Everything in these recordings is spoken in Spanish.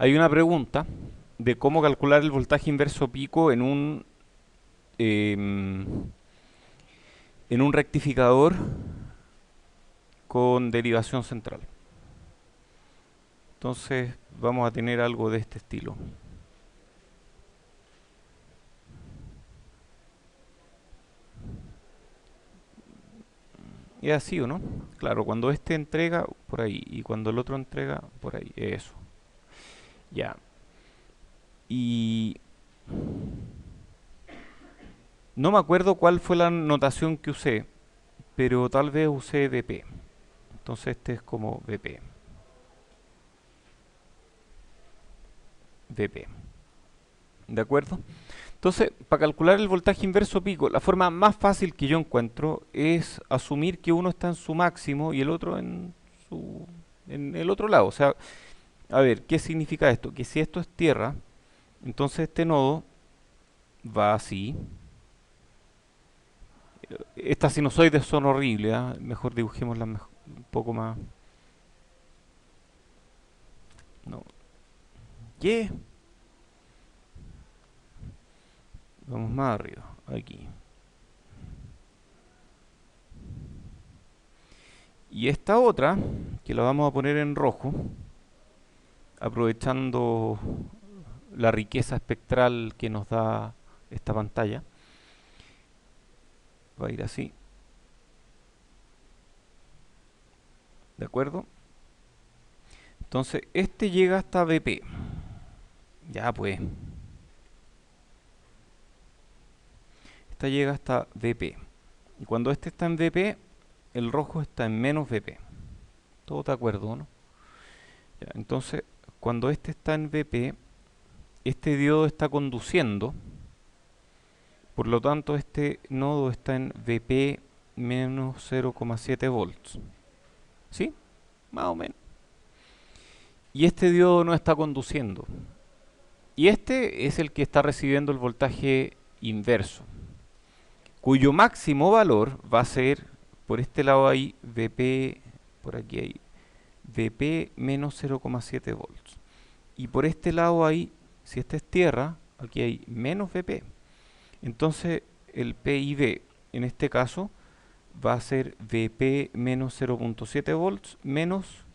Hay una pregunta de cómo calcular el voltaje inverso pico em, en un rectificador con derivación central. Entonces vamos a tener algo de este estilo. ¿Es así o no? Claro, cuando este entrega por ahí y cuando el otro entrega por ahí. Eso. Ya. Y no me acuerdo cuál fue la notación que usé, pero tal vez usé VP. Entonces este es como VP. VP. ¿De acuerdo? Entonces, para calcular el voltaje inverso pico, la forma más fácil que yo encuentro es asumir que uno está en su máximo y el otro en el otro lado. O sea, a ver, ¿qué significa esto? Que si esto es tierra, entonces este nodo va así. Estas sinusoides son horribles, ¿ah? Mejor dibujémoslas un poco más. No. ¿Qué? Vamos más arriba, aquí. Y esta otra, que la vamos a poner en rojo, aprovechando la riqueza espectral que nos da esta pantalla, va a ir así, ¿de acuerdo? Entonces, este llega hasta VP. Ya pues, esta llega hasta VP. Y cuando este está en VP, el rojo está en menos VP. ¿Todo de acuerdo, no? Ya, entonces, cuando este está en VP, este diodo está conduciendo. Por lo tanto, este nodo está en VP menos 0,7 volts. ¿Sí? Más o menos. Y este diodo no está conduciendo. Y este es el que está recibiendo el voltaje inverso, cuyo máximo valor va a ser, por este lado hay VP, por aquí hay VP menos 0,7 volts. Y por este lado hay, si esta es tierra, aquí hay menos VP. Entonces el PIV en este caso va a ser VP menos 0,7 volts menos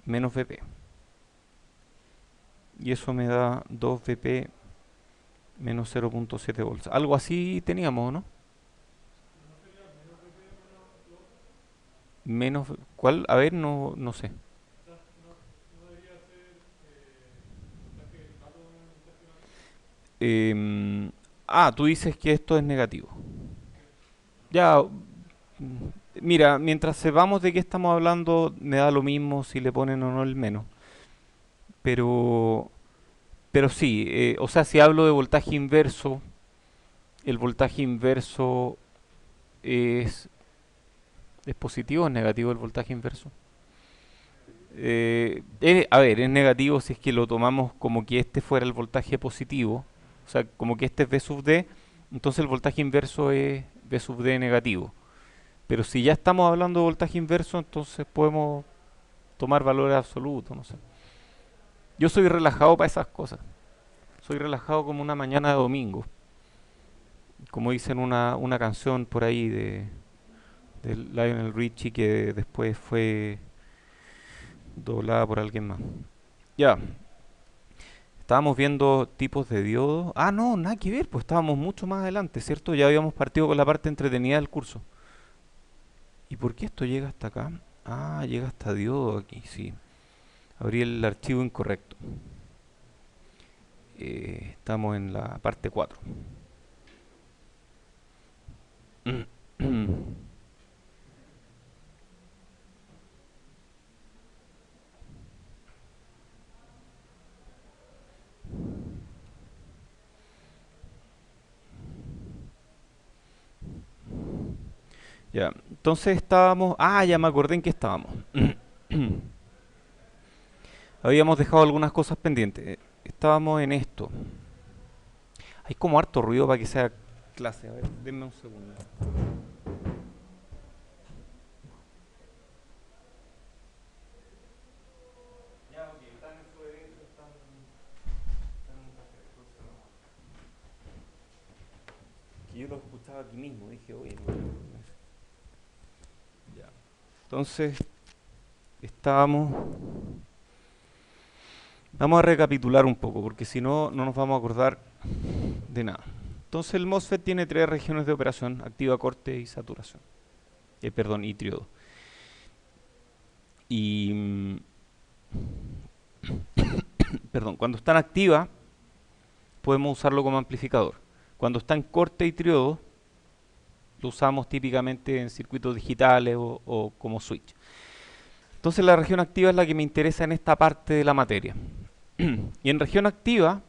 VP. Y eso me da 2 VP menos 0,7 volts. Algo así teníamos, ¿no? Menos, ¿cuál? A ver, no sé. Tú dices que esto es negativo. Ya, mira, mientras sepamos de qué estamos hablando, me da lo mismo si le ponen o no el menos. Pero, pero sí, o sea, si hablo de voltaje inverso, el voltaje inverso es, ¿es positivo o es negativo el voltaje inverso? A ver, es negativo si es que lo tomamos como que este fuera el voltaje positivo, o sea, como que este es V sub D, entonces el voltaje inverso es V sub D negativo. Pero si ya estamos hablando de voltaje inverso, entonces podemos tomar valores absolutos, no sé. Yo soy relajado para esas cosas. Soy relajado como una mañana de domingo. Como dicen una canción por ahí de Lionel Richie que después fue doblada por alguien más. Ya, estábamos viendo tipos de diodos. Ah, no, nada que ver, pues estábamos mucho más adelante, ¿cierto? Ya habíamos partido con la parte entretenida del curso. ¿Y por qué esto llega hasta acá? Ah, llega hasta diodo aquí, sí. Abrí el archivo incorrecto. Estamos en la parte 4. Ya, entonces estábamos... Ah, ya me acordé en qué estábamos. Habíamos dejado algunas cosas pendientes. Estábamos en esto. Hay como harto ruido para que sea clase. A ver, denme un segundo. Ya, ok, están en su derecho, están lo escuchaba aquí mismo, dije, oye, ya. Entonces, estábamos... Vamos a recapitular un poco, porque si no, no nos vamos a acordar de nada. Entonces el MOSFET tiene tres regiones de operación: activa, corte y saturación. Perdón, y triodo. Y... perdón, cuando está en activa, podemos usarlo como amplificador. Cuando está en corte y triodo, lo usamos típicamente en circuitos digitales o como switch. Entonces la región activa es la que me interesa en esta parte de la materia. Y en región activa,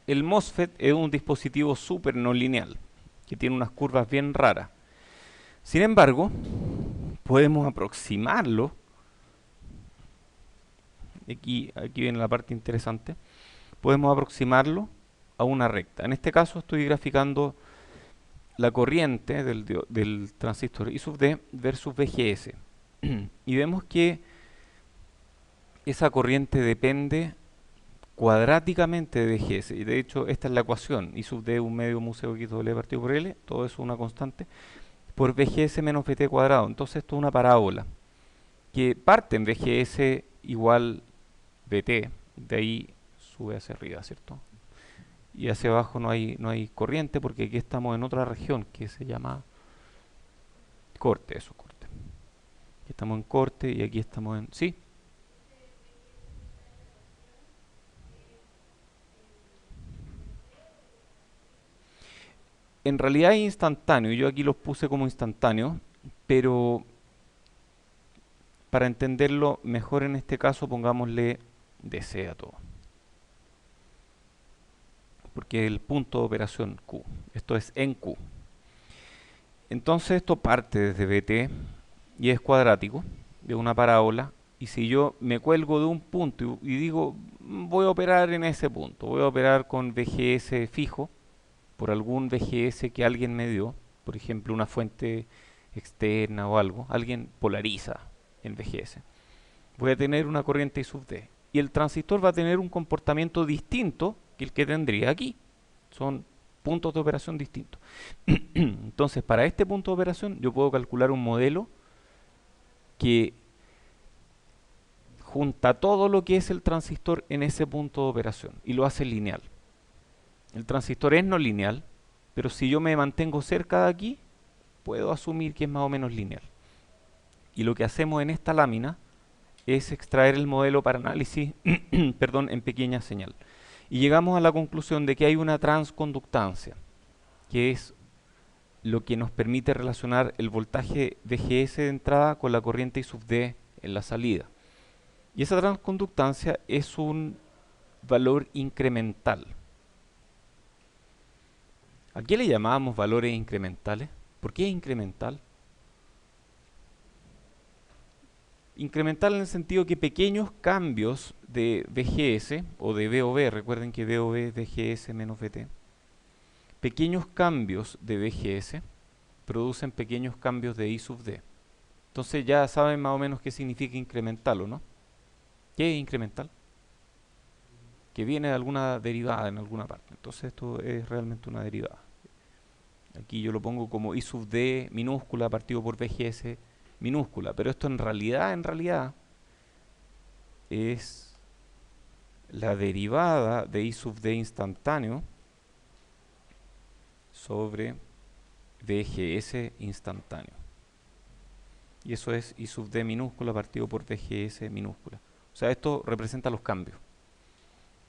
el MOSFET es un dispositivo súper no lineal, que tiene unas curvas bien raras. Sin embargo, podemos aproximarlo. Aquí viene la parte interesante. Podemos aproximarlo a una recta. En este caso estoy graficando la corriente del transistor I sub D versus VGS. Y vemos que esa corriente depende cuadráticamente de VGS. Y de hecho esta es la ecuación. I sub D, un medio mu X doble partido por L, todo eso es una constante, por VGS menos VT cuadrado. Entonces esto es una parábola que parte en VGS igual VT, de ahí sube hacia arriba, ¿cierto? Y hacia abajo no hay corriente, porque aquí estamos en otra región que se llama corte, eso, corte. Aquí estamos en corte y aquí estamos en... ¿Sí? En realidad es instantáneo, yo aquí los puse como instantáneo, pero para entenderlo mejor en este caso pongámosle DC a todo. Porque el punto de operación Q, esto es en Q. Entonces esto parte desde BT y es cuadrático, de una parábola, y si yo me cuelgo de un punto y digo, voy a operar en ese punto, voy a operar con VGS fijo, por algún VGS que alguien me dio, por ejemplo una fuente externa o algo, alguien polariza en VGS, voy a tener una corriente I sub D, y el transistor va a tener un comportamiento distinto que el que tendría aquí. Son puntos de operación distintos. Entonces, para este punto de operación, yo puedo calcular un modelo que junta todo lo que es el transistor en ese punto de operación y lo hace lineal. El transistor es no lineal, pero si yo me mantengo cerca de aquí, puedo asumir que es más o menos lineal. Y lo que hacemos en esta lámina es extraer el modelo para análisis perdón, en pequeña señal. Y llegamos a la conclusión de que hay una transconductancia, que es lo que nos permite relacionar el voltaje VGS de entrada con la corriente I sub D en la salida. Y esa transconductancia es un valor incremental. ¿A qué le llamábamos valores incrementales? ¿Por qué es incremental? Incremental en el sentido que pequeños cambios de VGS o de VOB, recuerden que VOB es VGS menos VT, pequeños cambios de VGS producen pequeños cambios de I sub D. Entonces ya saben más o menos qué significa incremental, ¿o no? ¿Qué es incremental? Que viene de alguna derivada en alguna parte. Entonces esto es realmente una derivada. Aquí yo lo pongo como I sub D minúscula partido por VGS minúscula, pero esto en realidad es la derivada de I sub D instantáneo sobre VGS instantáneo. Y eso es I sub D minúscula partido por VGS minúscula. O sea, esto representa los cambios.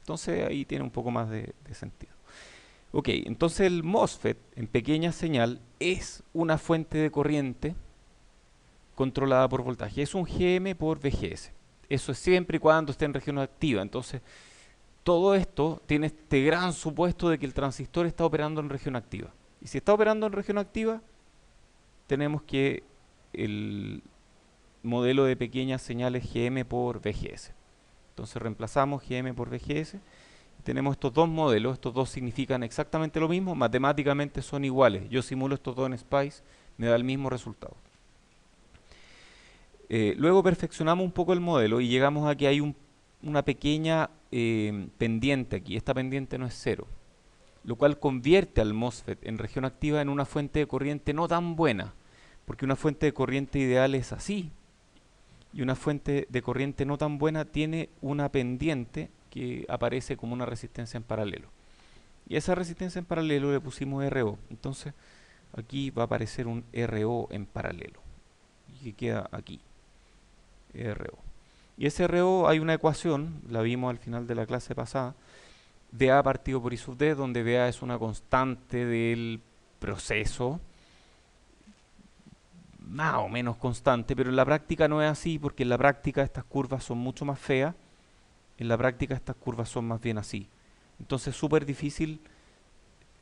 Entonces ahí tiene un poco más de sentido. Ok, entonces el MOSFET en pequeña señal es una fuente de corriente controlada por voltaje. Es un GM por VGS. Eso es siempre y cuando esté en región activa. Entonces, todo esto tiene este gran supuesto de que el transistor está operando en región activa. Y si está operando en región activa, tenemos que el modelo de pequeñas señales GM por VGS. Entonces reemplazamos GM por VGS. Tenemos estos dos modelos, estos dos significan exactamente lo mismo, matemáticamente son iguales. Yo simulo estos dos en SPICE, me da el mismo resultado. Luego perfeccionamos un poco el modelo y llegamos a que hay una pequeña pendiente aquí. Esta pendiente no es cero. lo cual convierte al MOSFET en región activa en una fuente de corriente no tan buena, porque una fuente de corriente ideal es así, y una fuente de corriente no tan buena tiene una pendiente que aparece como una resistencia en paralelo. Y a esa resistencia en paralelo le pusimos RO. Entonces aquí va a aparecer un RO en paralelo, y que queda aquí, RO. Y ese RO hay una ecuación, la vimos al final de la clase pasada, VA partido por I sub D, donde VA es una constante del proceso, más o menos constante, pero en la práctica no es así, porque en la práctica estas curvas son mucho más feas, en la práctica estas curvas son más bien así. Entonces es súper difícil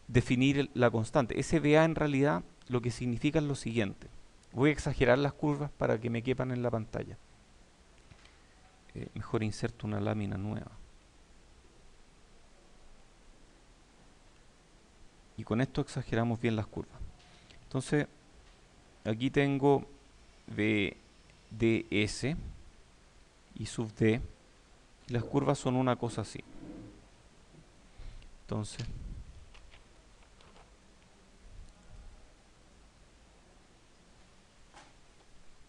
definir la constante. Ese VA en realidad lo que significa es lo siguiente. Voy a exagerar las curvas para que me quepan en la pantalla. Mejor inserto una lámina nueva. Y con esto exageramos bien las curvas. Entonces, aquí tengo VDS y sub D. Las curvas son una cosa así. Entonces,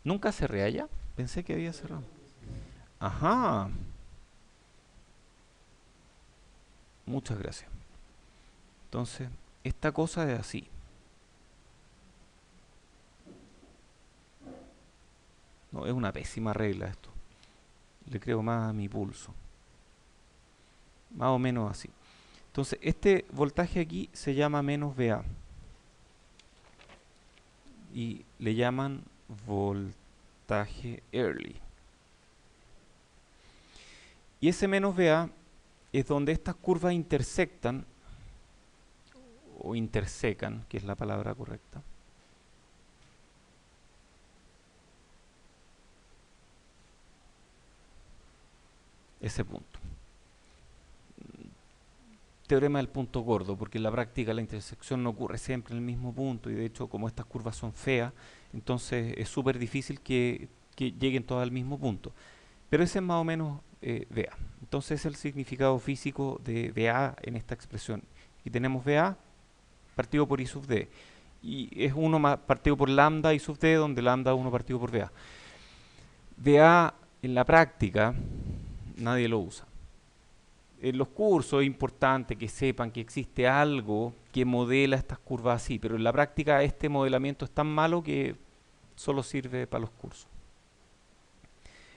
¿nunca cerré allá? Pensé que había cerrado. Ajá. Muchas gracias. Entonces, esta cosa es así. No, es una pésima regla esto. Le creo más a mi pulso. Más o menos así. Entonces, este voltaje aquí se llama menos VA. Y le llaman voltaje early. Y ese menos VA es donde estas curvas intersectan o intersecan, que es la palabra correcta. Ese punto. Teorema del punto gordo, porque en la práctica la intersección no ocurre siempre en el mismo punto, y de hecho como estas curvas son feas, entonces es súper difícil que lleguen todas al mismo punto. Pero ese es más o menos VA. Entonces es el significado físico de VA en esta expresión. Y tenemos VA partido por I sub D. Y es 1 más partido por lambda I sub D, donde lambda es 1 partido por VA. VA en la práctica nadie lo usa. En los cursos es importante que sepan que existe algo que modela estas curvas así, pero en la práctica este modelamiento es tan malo que solo sirve para los cursos.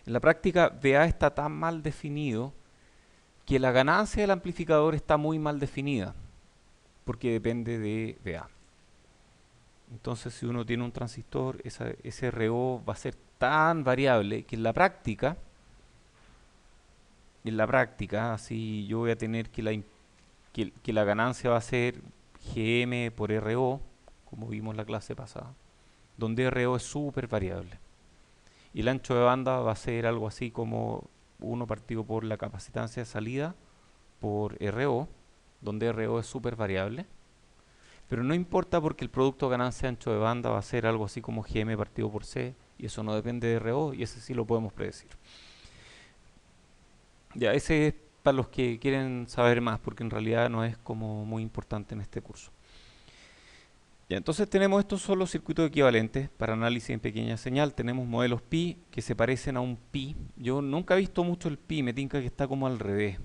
En la práctica VA está tan mal definido que la ganancia del amplificador está muy mal definida, porque depende de VA. Entonces si uno tiene un transistor, ese RO va a ser tan variable que en la práctica, así yo voy a tener que la ganancia va a ser GM por RO, como vimos en la clase pasada, donde RO es súper variable. Y el ancho de banda va a ser algo así como 1 partido por la capacitancia de salida por RO, donde RO es súper variable. Pero no importa porque el producto ganancia ancho de banda va a ser algo así como GM partido por C, y eso no depende de RO, y ese sí lo podemos predecir. Ya, ese es para los que quieren saber más, porque en realidad no es como muy importante en este curso. Ya, entonces tenemos estos son los circuitos equivalentes para análisis en pequeña señal. Tenemos modelos pi que se parecen a un pi. Yo nunca he visto mucho el pi, me tinca que está como al revés,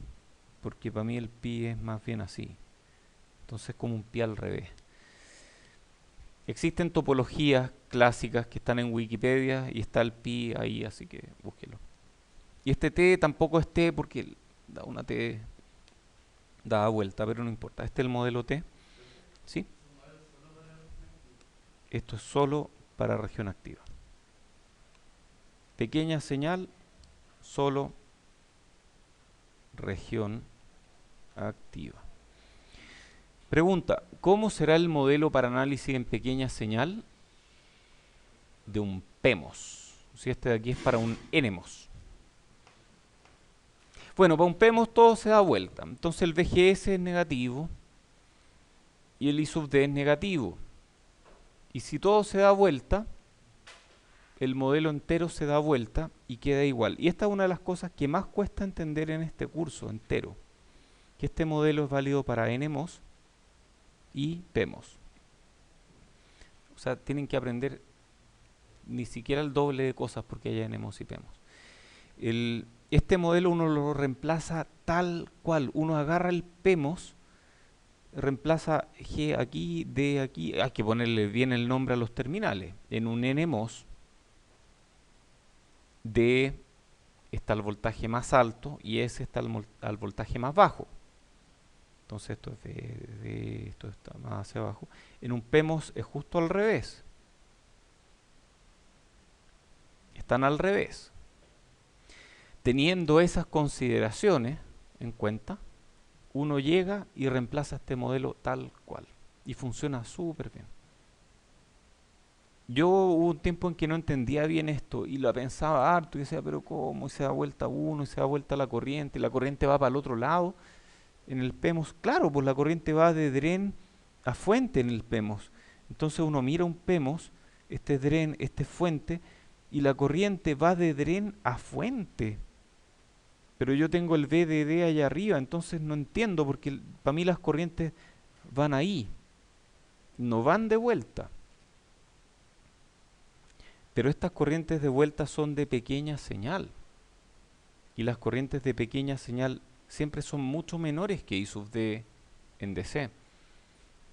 porque para mí el pi es más bien así. Entonces como un pi al revés. Existen topologías clásicas que están en Wikipedia y está el pi ahí, así que búsquelo. Y este T tampoco es T porque da una T dada vuelta, pero no importa. Este es el modelo T, ¿sí? Esto es solo para región activa. Pequeña señal, solo región activa. Pregunta, ¿cómo será el modelo para análisis en pequeña señal de un PEMOS? Si este de aquí es para un NMOS. Bueno, para un PEMOS todo se da vuelta. Entonces el VGS es negativo y el I sub D es negativo. Y si todo se da vuelta, el modelo entero se da vuelta y queda igual. Y esta es una de las cosas que más cuesta entender en este curso entero. Que este modelo es válido para NMOS y PEMOS. O sea, tienen que aprender ni siquiera el doble de cosas porque hay NMOS y PEMOS. Este modelo uno lo reemplaza tal cual. Uno agarra el PEMOS, reemplaza G aquí, D aquí. Hay que ponerle bien el nombre a los terminales. En un NMOS, D está el voltaje más alto y S está al voltaje más bajo. Entonces esto es VD, esto está más hacia abajo. En un PEMOS es justo al revés. Están al revés. Teniendo esas consideraciones en cuenta, uno llega y reemplaza este modelo tal cual. Y funciona súper bien. Yo hubo un tiempo en que no entendía bien esto y lo pensaba harto y decía, pero ¿cómo? Y se da vuelta uno y se da vuelta la corriente y la corriente va para el otro lado. En el PEMOS, claro, pues la corriente va de dren a fuente en el PEMOS. Entonces uno mira un PEMOS, este dren, este fuente, y la corriente va de dren a fuente. Pero yo tengo el VDD allá arriba, entonces no entiendo porque para mí las corrientes van ahí, no van de vuelta. Pero estas corrientes de vuelta son de pequeña señal. Y las corrientes de pequeña señal siempre son mucho menores que I sub D en DC.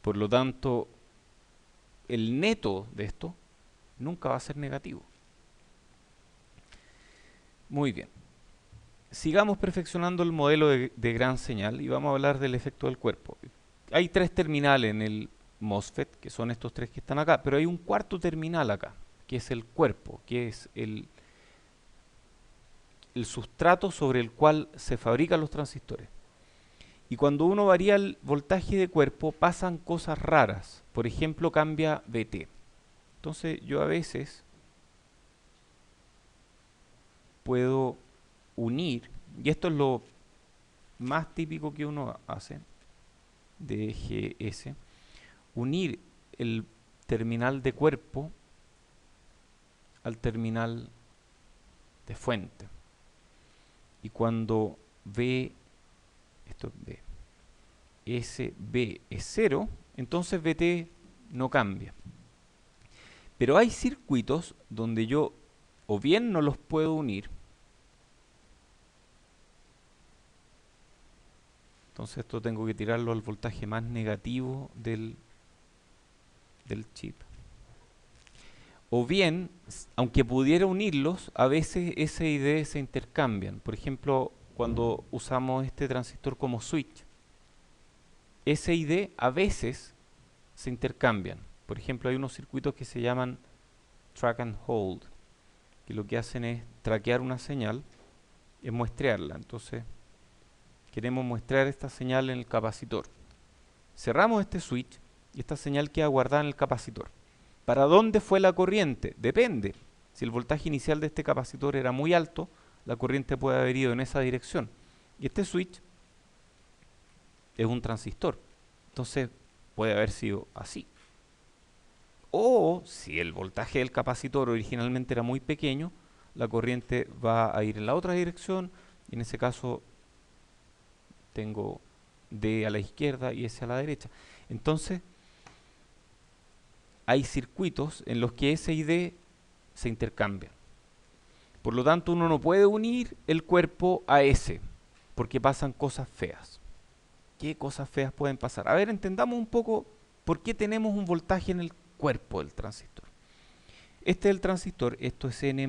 Por lo tanto, el neto de esto nunca va a ser negativo. Muy bien. Sigamos perfeccionando el modelo de gran señal y vamos a hablar del efecto del cuerpo. Hay tres terminales en el MOSFET, que son estos tres que están acá, pero hay un cuarto terminal acá, que es el cuerpo, que es el sustrato sobre el cual se fabrican los transistores. Y cuando uno varía el voltaje de cuerpo, pasan cosas raras. Por ejemplo, cambia VT. Entonces yo a veces puedo unir, y esto es lo más típico que uno hace de GS, unir el terminal de cuerpo al terminal de fuente. Y cuando V, esto es V, SB es 0, entonces VT no cambia. Pero hay circuitos donde yo o bien no los puedo unir, entonces esto tengo que tirarlo al voltaje más negativo del chip. O bien, aunque pudiera unirlos, a veces S y D se intercambian. Por ejemplo, cuando usamos este transistor como switch, S y D a veces se intercambian. Por ejemplo, hay unos circuitos que se llaman track and hold, que lo que hacen es traquear una señal y muestrearla. Entonces, queremos muestrear esta señal en el capacitor. Cerramos este switch y esta señal queda guardada en el capacitor. ¿Para dónde fue la corriente? Depende. Si el voltaje inicial de este capacitor era muy alto, la corriente puede haber ido en esa dirección. Y este switch es un transistor. Entonces puede haber sido así. O si el voltaje del capacitor originalmente era muy pequeño, la corriente va a ir en la otra dirección. Y en ese caso tengo D a la izquierda y S a la derecha. Entonces hay circuitos en los que S y D se intercambian. Por lo tanto, uno no puede unir el cuerpo a S, porque pasan cosas feas. ¿Qué cosas feas pueden pasar? A ver, entendamos un poco por qué tenemos un voltaje en el cuerpo del transistor. Este es el transistor, esto es N+,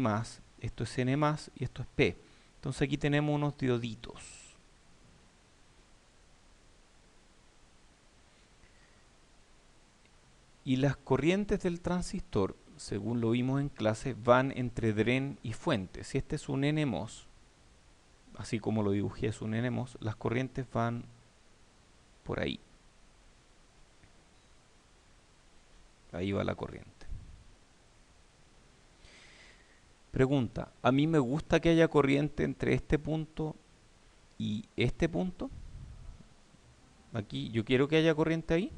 esto es N+, y esto es P. Entonces aquí tenemos unos dioditos. Y las corrientes del transistor, según lo vimos en clase, van entre dren y fuente. Si este es un NMOS, así como lo dibujé es un NMOS, las corrientes van por ahí. Ahí va la corriente. Pregunta, ¿a mí me gusta que haya corriente entre este punto y este punto? Aquí, ¿yo quiero que haya corriente ahí?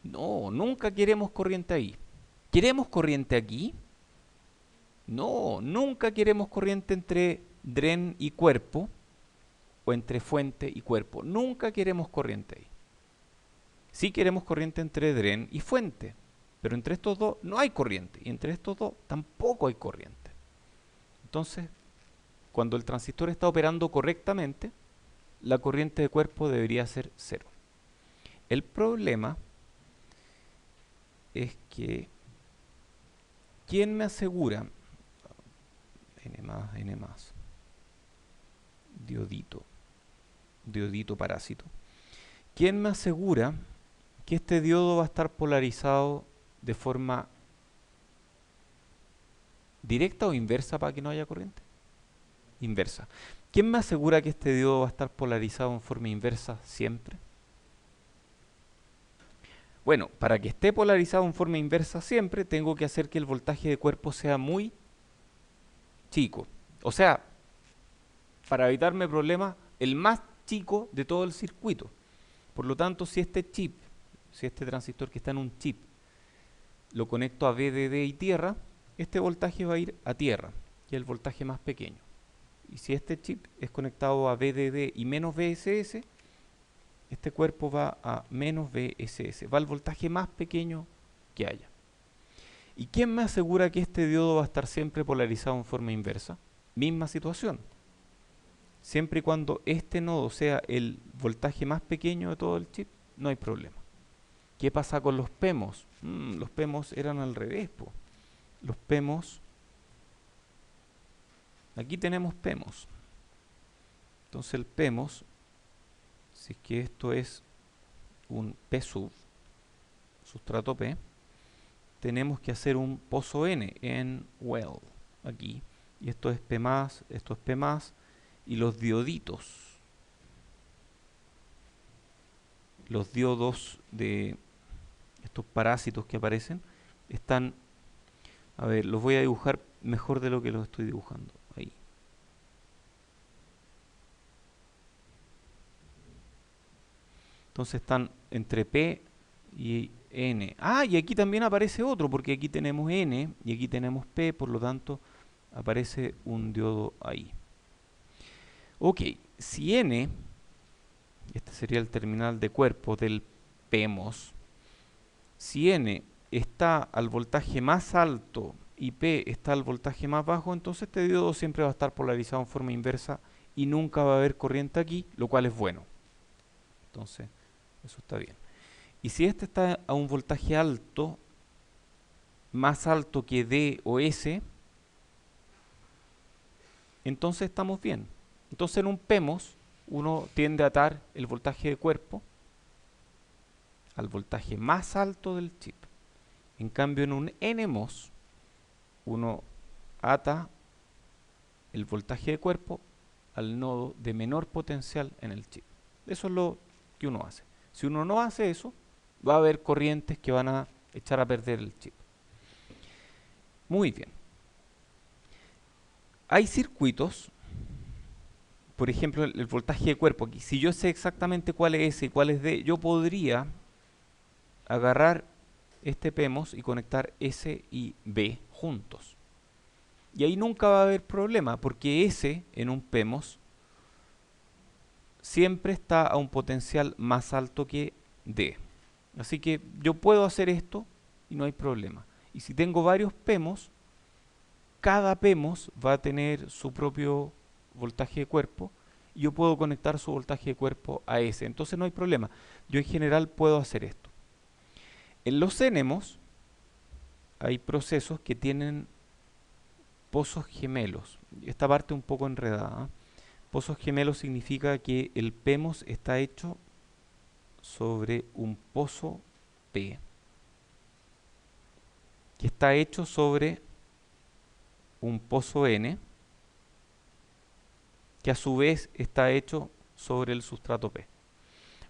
No, nunca queremos corriente ahí. ¿Queremos corriente aquí? No, nunca queremos corriente entre dren y cuerpo o entre fuente y cuerpo. Nunca queremos corriente ahí. Sí queremos corriente entre dren y fuente, pero entre estos dos no hay corriente y entre estos dos tampoco hay corriente. Entonces, cuando el transistor está operando correctamente, la corriente de cuerpo debería ser cero. El problema es que, ¿quién me asegura? N más, diodito, diodito parásito. ¿Quién me asegura que este diodo va a estar polarizado de forma directa o inversa para que no haya corriente? Inversa. ¿Quién me asegura que este diodo va a estar polarizado en forma inversa siempre? Bueno, para que esté polarizado en forma inversa siempre, tengo que hacer que el voltaje de cuerpo sea muy chico. O sea, para evitarme problemas, el más chico de todo el circuito. Por lo tanto, si este chip, si este transistor que está en un chip, lo conecto a VDD y tierra, este voltaje va a ir a tierra, y el voltaje más pequeño. Y si este chip es conectado a VDD y menos VSS, este cuerpo va a menos VSS, va al voltaje más pequeño que haya. ¿Y quién me asegura que este diodo va a estar siempre polarizado en forma inversa? Misma situación. Siempre y cuando este nodo sea el voltaje más pequeño de todo el chip, no hay problema. ¿Qué pasa con los PEMOS? Los PEMOS eran al revés, po. Los PEMOS, aquí tenemos PEMOS. Entonces el PEMOS, si es que esto es un P sub, sustrato P, tenemos que hacer un pozo N en well, aquí. Y esto es P+, esto es P+, y los dioditos, los diodos de estos parásitos que aparecen, están, a ver, los voy a dibujar mejor de lo que los estoy dibujando. Ahí. Entonces están entre P y N. Ah, y aquí también aparece otro, porque aquí tenemos N y aquí tenemos P, por lo tanto aparece un diodo ahí. Ok, si N, este sería el terminal de cuerpo del PMOS, si N está al voltaje más alto y P está al voltaje más bajo, entonces este diodo siempre va a estar polarizado en forma inversa y nunca va a haber corriente aquí, lo cual es bueno. Entonces, eso está bien. Y si este está a un voltaje alto, más alto que D o S, entonces estamos bien. Entonces en un PEMOS uno tiende a atar el voltaje de cuerpo al voltaje más alto del chip. En cambio en un NMOS uno ata el voltaje de cuerpo al nodo de menor potencial en el chip. Eso es lo que uno hace. Si uno no hace eso, va a haber corrientes que van a echar a perder el chip. Muy bien. Hay circuitos, por ejemplo, el voltaje de cuerpo. Aquí, si yo sé exactamente cuál es S y cuál es D, yo podría agarrar este PEMOS y conectar S y B juntos. Y ahí nunca va a haber problema, porque S en un PEMOS siempre está a un potencial más alto que D. Así que yo puedo hacer esto y no hay problema. Y si tengo varios PEMOS, cada PEMOS va a tener su propio voltaje de cuerpo y yo puedo conectar su voltaje de cuerpo a ese. Entonces no hay problema. Yo en general puedo hacer esto. En los NMOS hay procesos que tienen pozos gemelos. Esta parte un poco enredada. Pozos gemelos significa que el PEMOS está hecho sobre un pozo P, que está hecho sobre un pozo N, que a su vez está hecho sobre el sustrato P.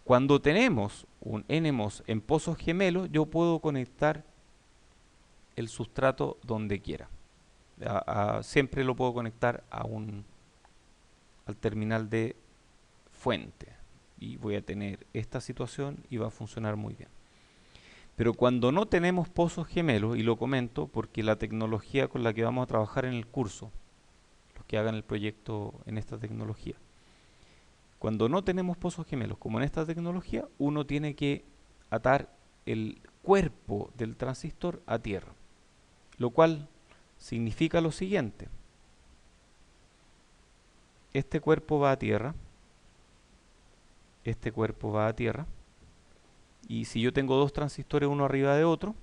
Cuando tenemos un NMOS en pozos gemelos, yo puedo conectar el sustrato donde quiera. Siempre lo puedo conectar al terminal de fuente. Y voy a tener esta situación y va a funcionar muy bien. Pero cuando no tenemos pozos gemelos, y lo comento porque la tecnología con la que vamos a trabajar en el curso, los que hagan el proyecto en esta tecnología, cuando no tenemos pozos gemelos como en esta tecnología, uno tiene que atar el cuerpo del transistor a tierra, lo cual significa lo siguiente. Este cuerpo va a tierra, este cuerpo va a tierra, y si yo tengo dos transistores uno arriba de otro,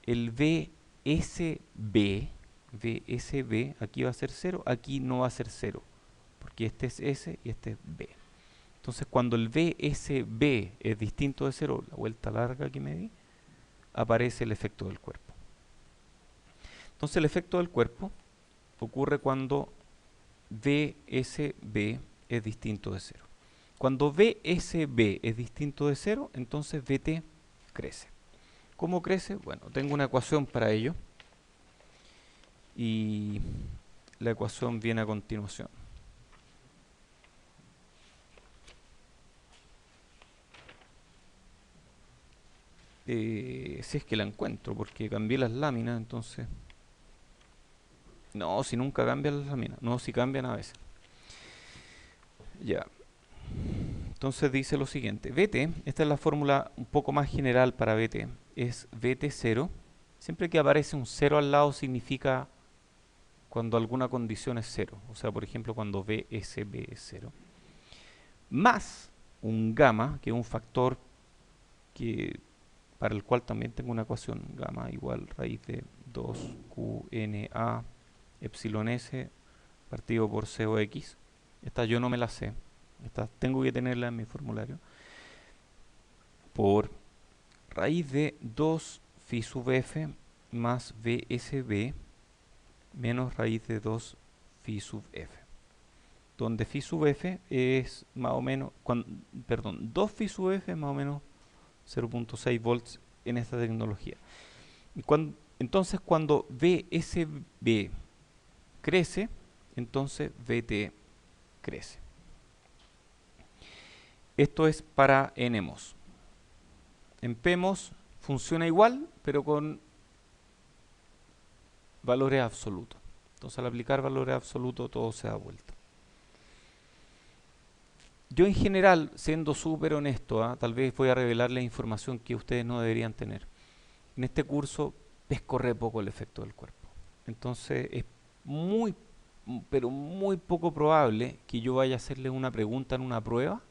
el VSB aquí va a ser 0, aquí no va a ser 0, porque este es S y este es B. Entonces cuando el VSB es distinto de 0, la vuelta larga que me di, aparece el efecto del cuerpo. Entonces el efecto del cuerpo ocurre cuando VSB es distinto de 0. Cuando VSB es distinto de 0, entonces VT crece. ¿Cómo crece? Bueno, tengo una ecuación para ello. Y la ecuación viene a continuación. Si es que la encuentro, porque cambié las láminas, entonces... No, si nunca cambian las láminas. No, si cambian a veces. Ya. Entonces dice lo siguiente. VT, esta es la fórmula un poco más general para VT. Es VT0. Siempre que aparece un 0 al lado significa cuando alguna condición es 0. O sea, por ejemplo, cuando VSB es 0. Más un gamma, que es un factor que, para el cual también tengo una ecuación. Gamma igual raíz de 2QNA epsilon S partido por COX. Esta yo no me la sé. Esta tengo que tenerla en mi formulario. Por raíz de 2 phi sub f más VSB menos raíz de 2 phi sub f. Donde phi sub f es más o menos, 2 phi sub f es más o menos 0.6 volts en esta tecnología. Y entonces cuando VSB crece, entonces VT crece. Esto es para NMOS. En PMOS funciona igual, pero con valores absolutos. Entonces al aplicar valores absolutos todo se da vuelta. Yo en general, siendo súper honesto, tal vez voy a revelarles información que ustedes no deberían tener. En este curso pesco re poco el efecto del cuerpo. Entonces es muy, pero muy poco probable que yo vaya a hacerles una pregunta en una prueba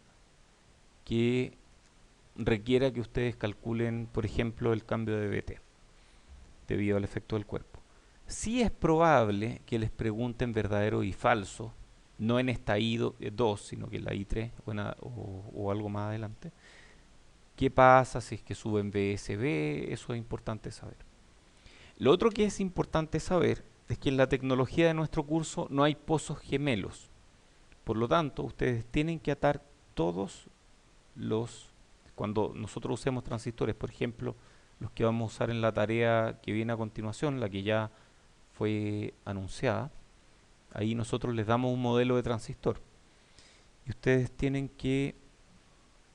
que requiera que ustedes calculen, por ejemplo, el cambio de VT debido al efecto del cuerpo. Sí es probable que les pregunten verdadero y falso, no en esta I2, sino que en la I3 o algo más adelante. ¿Qué pasa si es que suben VSB? Eso es importante saber. Lo otro que es importante saber es que en la tecnología de nuestro curso no hay pozos gemelos. Por lo tanto, ustedes tienen que atar todos los... Cuando nosotros usemos transistores, por ejemplo, los que vamos a usar en la tarea que viene a continuación, la que ya fue anunciada, ahí nosotros les damos un modelo de transistor. Y ustedes tienen que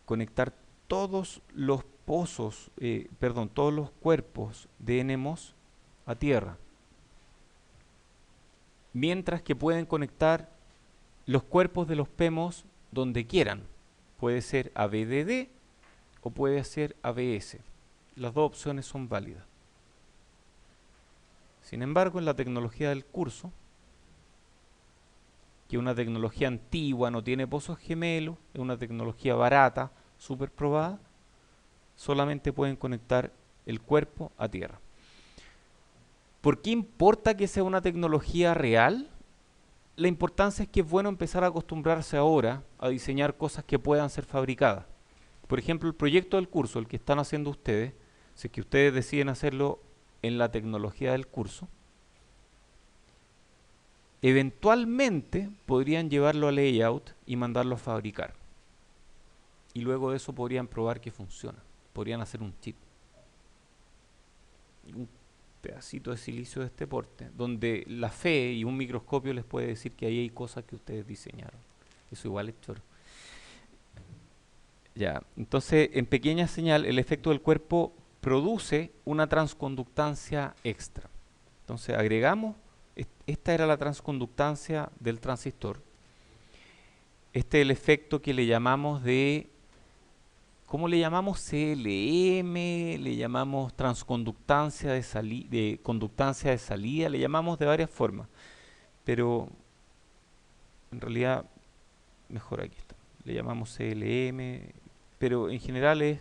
conectar todos los pozos, todos los cuerpos de NMOS a tierra. Mientras que pueden conectar los cuerpos de los PMOS donde quieran. Puede ser a VDD o puede ser ABS. Las dos opciones son válidas. Sin embargo, en la tecnología del curso, que es una tecnología antigua, no tiene pozos gemelos, es una tecnología barata, súper probada, solamente pueden conectar el cuerpo a tierra. ¿Por qué importa que sea una tecnología real? La importancia es que es bueno empezar a acostumbrarse ahora a diseñar cosas que puedan ser fabricadas. Por ejemplo, el proyecto del curso, el que están haciendo ustedes, si es que ustedes deciden hacerlo en la tecnología del curso, eventualmente podrían llevarlo a layout y mandarlo a fabricar. Y luego de eso podrían probar que funciona. Podrían hacer un chip. Un pedacito de silicio de este porte, donde la fe y un microscopio les puede decir que ahí hay cosas que ustedes diseñaron. Eso igual es choro. Ya, entonces en pequeña señal el efecto del cuerpo produce una transconductancia extra. Entonces agregamos, esta era la transconductancia del transistor. Este es el efecto que le llamamos de ¿Cómo le llamamos? CLM, le llamamos transconductancia de conductancia de salida, le llamamos de varias formas, pero en realidad, mejor aquí está. Le llamamos CLM, pero en general es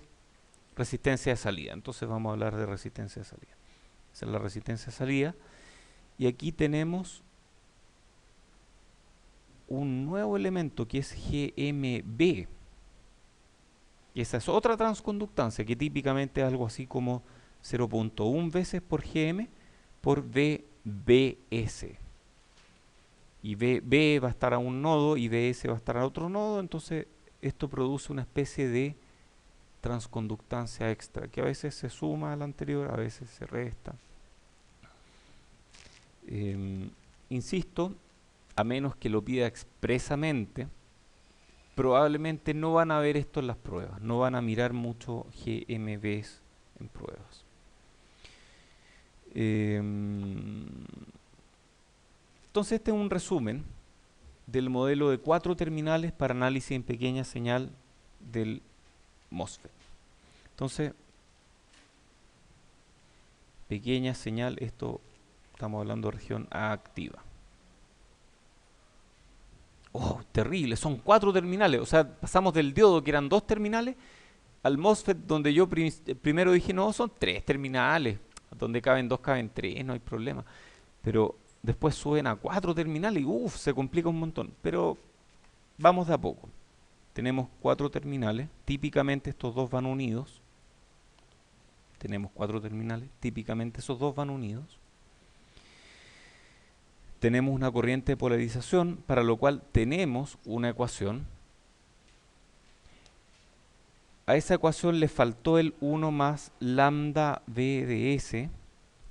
resistencia de salida. Entonces vamos a hablar de resistencia de salida. Esa es la resistencia de salida. Y aquí tenemos un nuevo elemento que es GMB. Y esa es otra transconductancia que típicamente es algo así como 0.1 veces por GM por VBS. Y B va a estar a un nodo y BS va a estar a otro nodo, entonces esto produce una especie de transconductancia extra, que a veces se suma a la anterior, a veces se resta. Insisto, a menos que lo pida expresamente, probablemente no van a ver esto en las pruebas, no van a mirar mucho GMBs en pruebas. Entonces este es un resumen del modelo de 4 terminales para análisis en pequeña señal del MOSFET. Entonces, pequeña señal, esto estamos hablando de región activa. Oh, terrible, son 4 terminales, o sea, pasamos del diodo que eran 2 terminales al MOSFET donde yo primero dije, no, son 3 terminales, donde caben 2 caben 3, no hay problema. Pero después suben a 4 terminales y uff, se complica un montón. Pero vamos de a poco. Tenemos 4 terminales, típicamente estos dos van unidos. Tenemos 4 terminales, típicamente esos dos van unidos. Tenemos una corriente de polarización, para lo cual tenemos una ecuación. A esa ecuación le faltó el 1 más lambda B de S,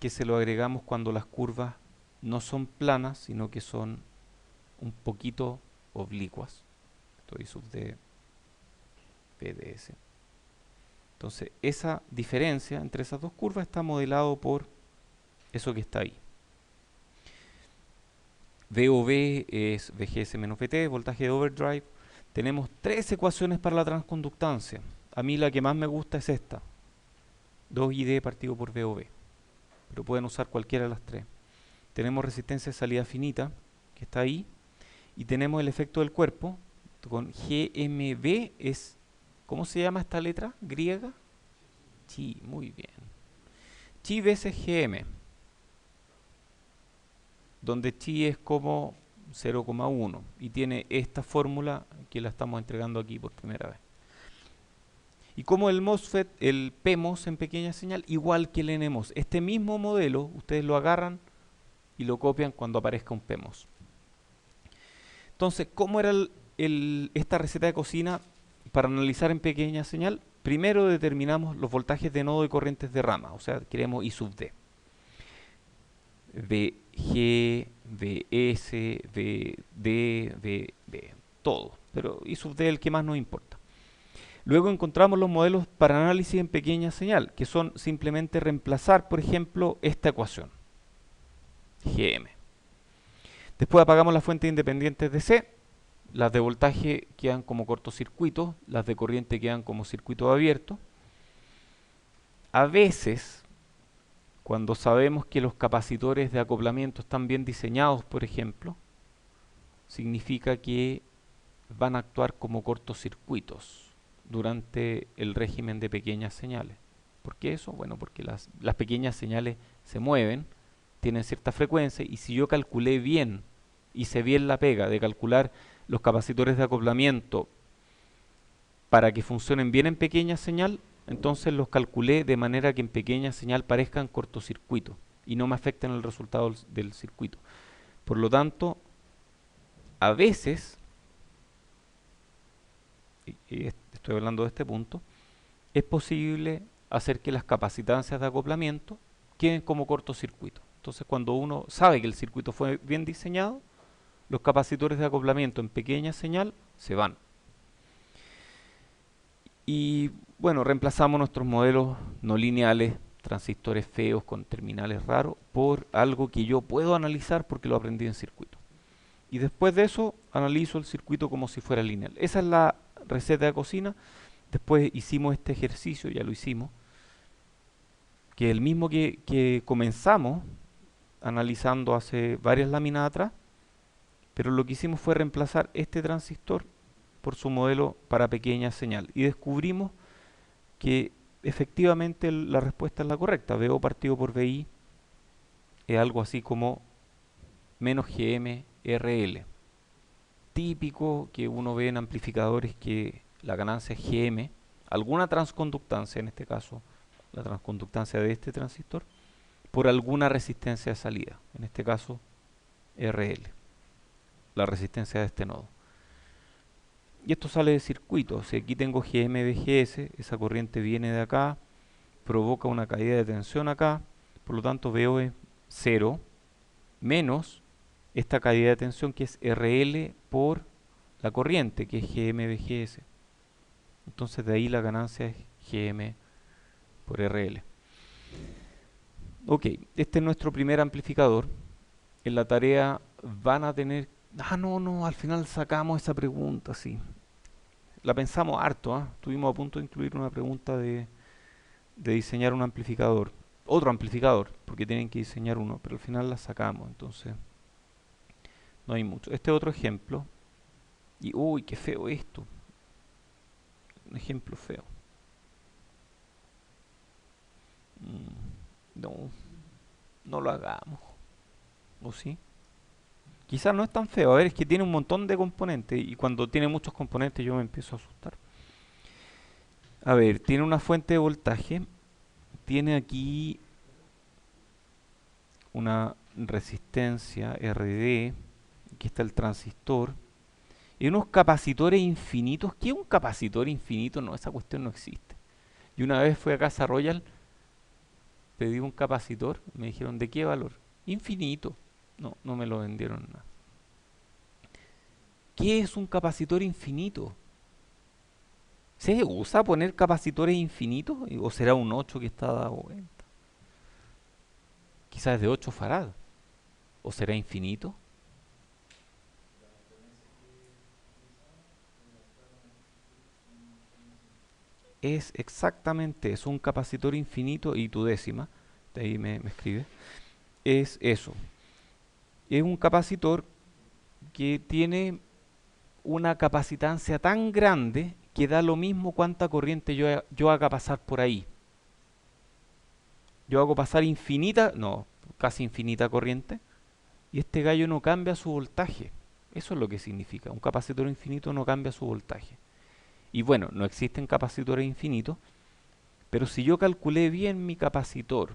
que se lo agregamos cuando las curvas no son planas, sino que son un poquito oblicuas. Esto I sub D, B de S. Entonces, esa diferencia entre esas dos curvas está modelado por eso que está ahí. VOV es VGS menos VT, voltaje de overdrive. Tenemos 3 ecuaciones para la transconductancia. A mí la que más me gusta es esta. 2ID partido por VOV. Pero pueden usar cualquiera de las 3. Tenemos resistencia de salida finita, que está ahí. Y tenemos el efecto del cuerpo, con GMB es... ¿Cómo se llama esta letra griega? Chi, muy bien. Chi veces GM. Donde chi es como 0,1 y tiene esta fórmula que la estamos entregando aquí por primera vez. Y como el MOSFET, el PMOS en pequeña señal, igual que el NMOS. Este mismo modelo, ustedes lo agarran y lo copian cuando aparezca un PMOS. Entonces, ¿cómo era esta receta de cocina para analizar en pequeña señal? Primero determinamos los voltajes de nodo y corrientes de rama, o sea, queremos I sub D. VG, VS, VD, VB, todo. Pero I sub D es el que más nos importa. Luego encontramos los modelos para análisis en pequeña señal, que son simplemente reemplazar, por ejemplo, esta ecuación. GM. Después apagamos las fuentes independientes de C. Las de voltaje quedan como cortocircuito, las de corriente quedan como circuito abierto. A veces, cuando sabemos que los capacitores de acoplamiento están bien diseñados, por ejemplo, significa que van a actuar como cortocircuitos durante el régimen de pequeñas señales. ¿Por qué eso? Bueno, porque las pequeñas señales se mueven, tienen cierta frecuencia, y si yo calculé bien, hice bien la pega de calcular los capacitores de acoplamiento para que funcionen bien en pequeña señal, entonces los calculé de manera que en pequeña señal parezcan cortocircuito y no me afecten el resultado del circuito. Por lo tanto, a veces, y estoy hablando de este punto, es posible hacer que las capacitancias de acoplamiento queden como cortocircuito. Entonces, cuando uno sabe que el circuito fue bien diseñado, los capacitores de acoplamiento en pequeña señal se van. Y bueno, reemplazamos nuestros modelos no lineales, transistores feos con terminales raros, por algo que yo puedo analizar porque lo aprendí en circuito. Y después de eso, analizo el circuito como si fuera lineal. Esa es la receta de cocina. Después hicimos este ejercicio, ya lo hicimos, que es el mismo que comenzamos analizando hace varias láminas atrás, pero lo que hicimos fue reemplazar este transistor por su modelo para pequeña señal. Y descubrimos que efectivamente la respuesta es la correcta. VO partido por VI es algo así como menos GM RL. Típico que uno ve en amplificadores que la ganancia es GM, alguna transconductancia, en este caso la transconductancia de este transistor, por alguna resistencia de salida, en este caso RL, la resistencia de este nodo. Y esto sale de circuito. Si aquí tengo GM/VGS, esa corriente viene de acá, provoca una caída de tensión acá, por lo tanto VO es 0 menos esta caída de tensión que es RL por la corriente, que es GM/VGS. Entonces de ahí la ganancia es GM por RL. Ok, este es nuestro primer amplificador. En la tarea van a tener... Ah, no, al final sacamos esa pregunta, sí. La pensamos harto, ¿eh? Estuvimos a punto de incluir una pregunta de diseñar un amplificador. Otro amplificador, porque tienen que diseñar uno, pero al final la sacamos, entonces no hay mucho. Este otro ejemplo, y uy, qué feo esto. Un ejemplo feo. No, no lo hagamos. ¿O sí? Quizás no es tan feo. A ver, es que tiene un montón de componentes y cuando tiene muchos componentes yo me empiezo a asustar. A ver, tiene una fuente de voltaje. Tiene aquí una resistencia RD. Aquí está el transistor. Y unos capacitores infinitos. ¿Qué es un capacitor infinito? No, esa cuestión no existe. Y una vez fui a Casa Royal, pedí un capacitor. Me dijeron, ¿de qué valor? Infinito. No, no me lo vendieron nada. ¿Qué es un capacitor infinito? ¿Se usa poner capacitores infinitos? ¿O será un 8 que está dado vuelta? Quizás es de 8 farad. ¿O será infinito? Es exactamente eso, un capacitor infinito y tu décima, de ahí me escribe, es eso. Es un capacitor que tiene una capacitancia tan grande que da lo mismo cuánta corriente yo haga pasar por ahí. Yo hago pasar infinita, no, casi infinita corriente, y este gallo no cambia su voltaje. Eso es lo que significa. Un capacitor infinito no cambia su voltaje. Y bueno, no existen capacitores infinitos, pero si yo calculé bien mi capacitor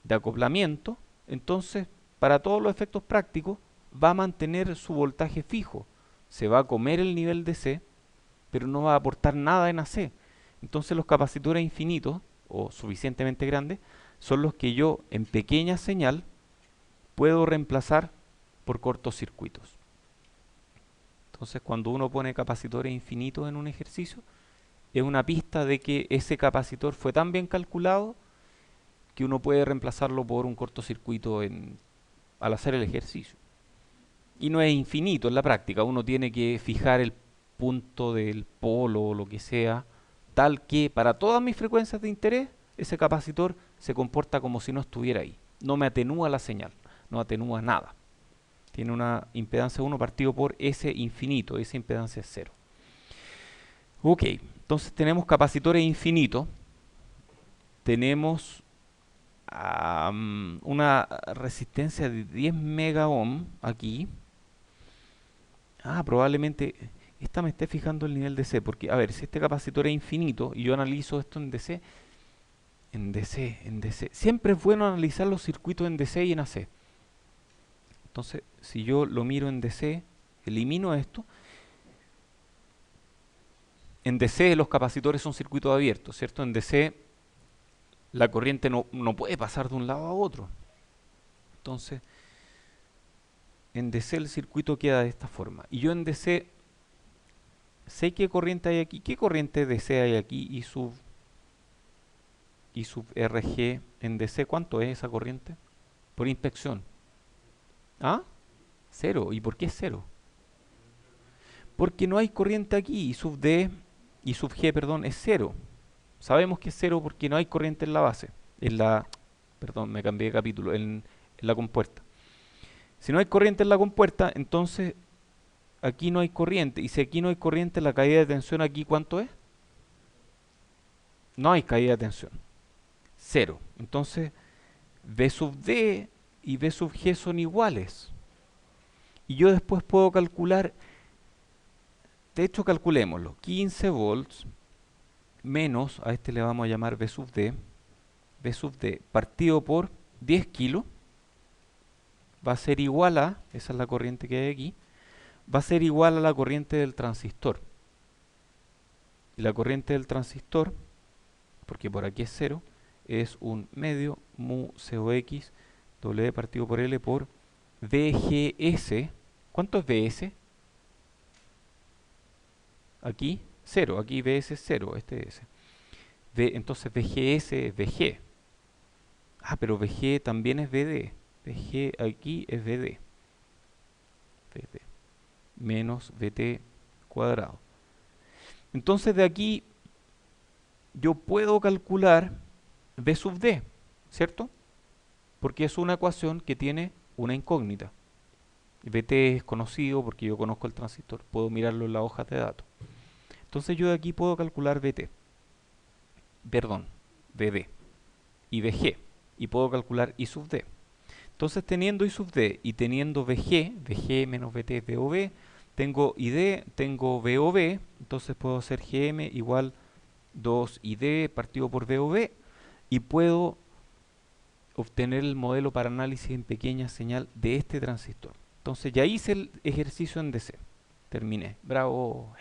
de acoplamiento, entonces para todos los efectos prácticos va a mantener su voltaje fijo. Se va a comer el nivel de C, pero no va a aportar nada en AC. Entonces los capacitores infinitos o suficientemente grandes son los que yo en pequeña señal puedo reemplazar por cortocircuitos. Entonces cuando uno pone capacitores infinitos en un ejercicio, es una pista de que ese capacitor fue tan bien calculado que uno puede reemplazarlo por un cortocircuito al hacer el ejercicio. Y no es infinito en la práctica, uno tiene que fijar el punto del polo o lo que sea, tal que para todas mis frecuencias de interés, ese capacitor se comporta como si no estuviera ahí. No me atenúa la señal, no atenúa nada. Tiene una impedancia 1 partido por S infinito, esa impedancia es 0. Ok, entonces tenemos capacitores infinitos, tenemos una resistencia de 10 mega ohm aquí. Probablemente esta me esté fijando el nivel de C, porque a ver, si este capacitor es infinito y yo analizo esto en DC, en DC, siempre es bueno analizar los circuitos en DC y en AC. Entonces, si yo lo miro en DC, elimino esto. En DC los capacitores son circuitos abiertos, ¿cierto? En DC la corriente no puede pasar de un lado a otro. Entonces, en DC el circuito queda de esta forma. Y yo en DC sé qué corriente hay aquí, qué corriente DC hay aquí y sub RG en DC, ¿cuánto es esa corriente? Por inspección. ¿Ah? Cero. ¿Y por qué es cero? Porque no hay corriente aquí, I sub D I sub g, perdón, es 0. Sabemos que es 0 porque no hay corriente en la base. Perdón, me cambié de capítulo, en la compuerta. Si no hay corriente en la compuerta, entonces aquí no hay corriente. Y si aquí no hay corriente, la caída de tensión aquí, ¿cuánto es? No hay caída de tensión. 0. Entonces, V sub D y V sub G son iguales. Y yo después puedo calcular, de hecho calculémoslo, 15 volts menos, a este le vamos a llamar V sub D partido por 10 kilos, va a ser igual a, esa es la corriente que hay aquí, va a ser igual a la corriente del transistor. Y la corriente del transistor, porque por aquí es 0, es un medio mu COX W partido por L por VGS. ¿Cuánto es VS? Aquí 0, aquí VS es 0, este es S. Entonces VGS es VG. Ah, pero VG también es VD. VG aquí es VD. VD menos VT cuadrado. Entonces de aquí yo puedo calcular V sub D, ¿cierto? Porque es una ecuación que tiene una incógnita. VT es conocido porque yo conozco el transistor, puedo mirarlo en las hojas de datos. Entonces yo de aquí puedo calcular VT, perdón, VD y VG, y puedo calcular I sub D. Entonces teniendo I sub D y teniendo VG menos VT es VOV, tengo ID, tengo VOV, entonces puedo hacer GM igual 2ID partido por VOV y puedo obtener el modelo para análisis en pequeña señal de este transistor. Entonces ya hice el ejercicio en DC. Terminé. Bravo.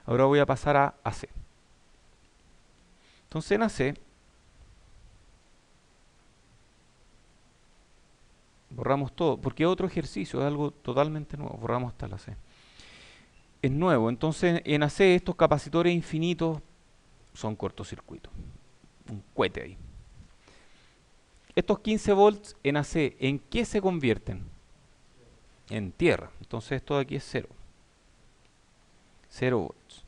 Ahora voy a pasar a AC. Entonces en AC borramos todo, porque otro ejercicio es algo totalmente nuevo. Borramos hasta la C. Es nuevo, entonces en AC estos capacitores infinitos son cortocircuitos. Un cohete ahí. Estos 15 volts en AC, ¿en qué se convierten? En tierra. Entonces esto de aquí es 0. 0 volts.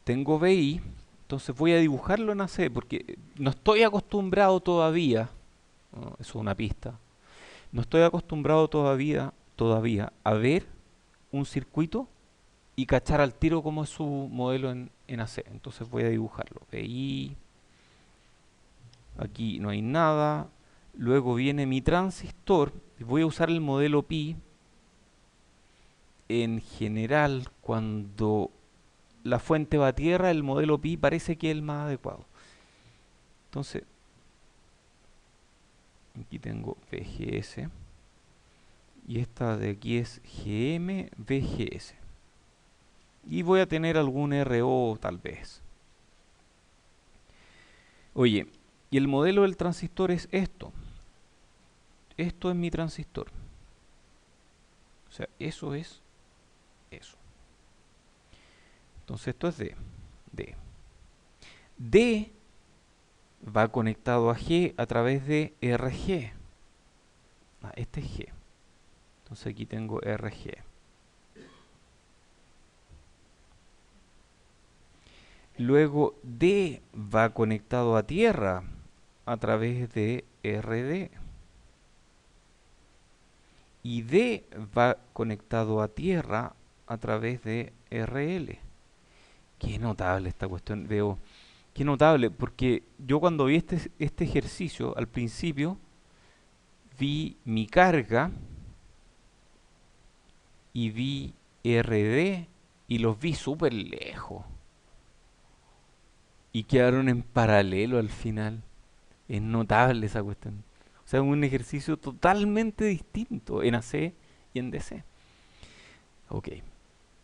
Tengo VI, entonces voy a dibujarlo en AC porque no estoy acostumbrado todavía, ¿no? Eso es una pista. No estoy acostumbrado todavía a ver un circuito y cachar al tiro cómo es su modelo en AC. Entonces voy a dibujarlo. VI, aquí no hay nada. Luego viene mi transistor. Voy a usar el modelo pi. En general, cuando la fuente va a tierra, el modelo pi parece que es el más adecuado. Entonces, aquí tengo VGS. Y esta de aquí es GM VGS. Y voy a tener algún RO tal vez. Oye, y el modelo del transistor es esto. Esto es mi transistor. O sea, eso es eso. Entonces esto es D. D va conectado a G a través de RG. Este es G. Entonces aquí tengo RG. Luego D va conectado a tierra a través de RD. Y D va conectado a tierra a través de RL. Qué notable esta cuestión, veo. Qué notable, porque yo cuando vi este ejercicio al principio, vi mi carga y vi RD y los vi súper lejos. Y quedaron en paralelo al final. Es notable esa cuestión. O sea, un ejercicio totalmente distinto en AC y en DC. Ok.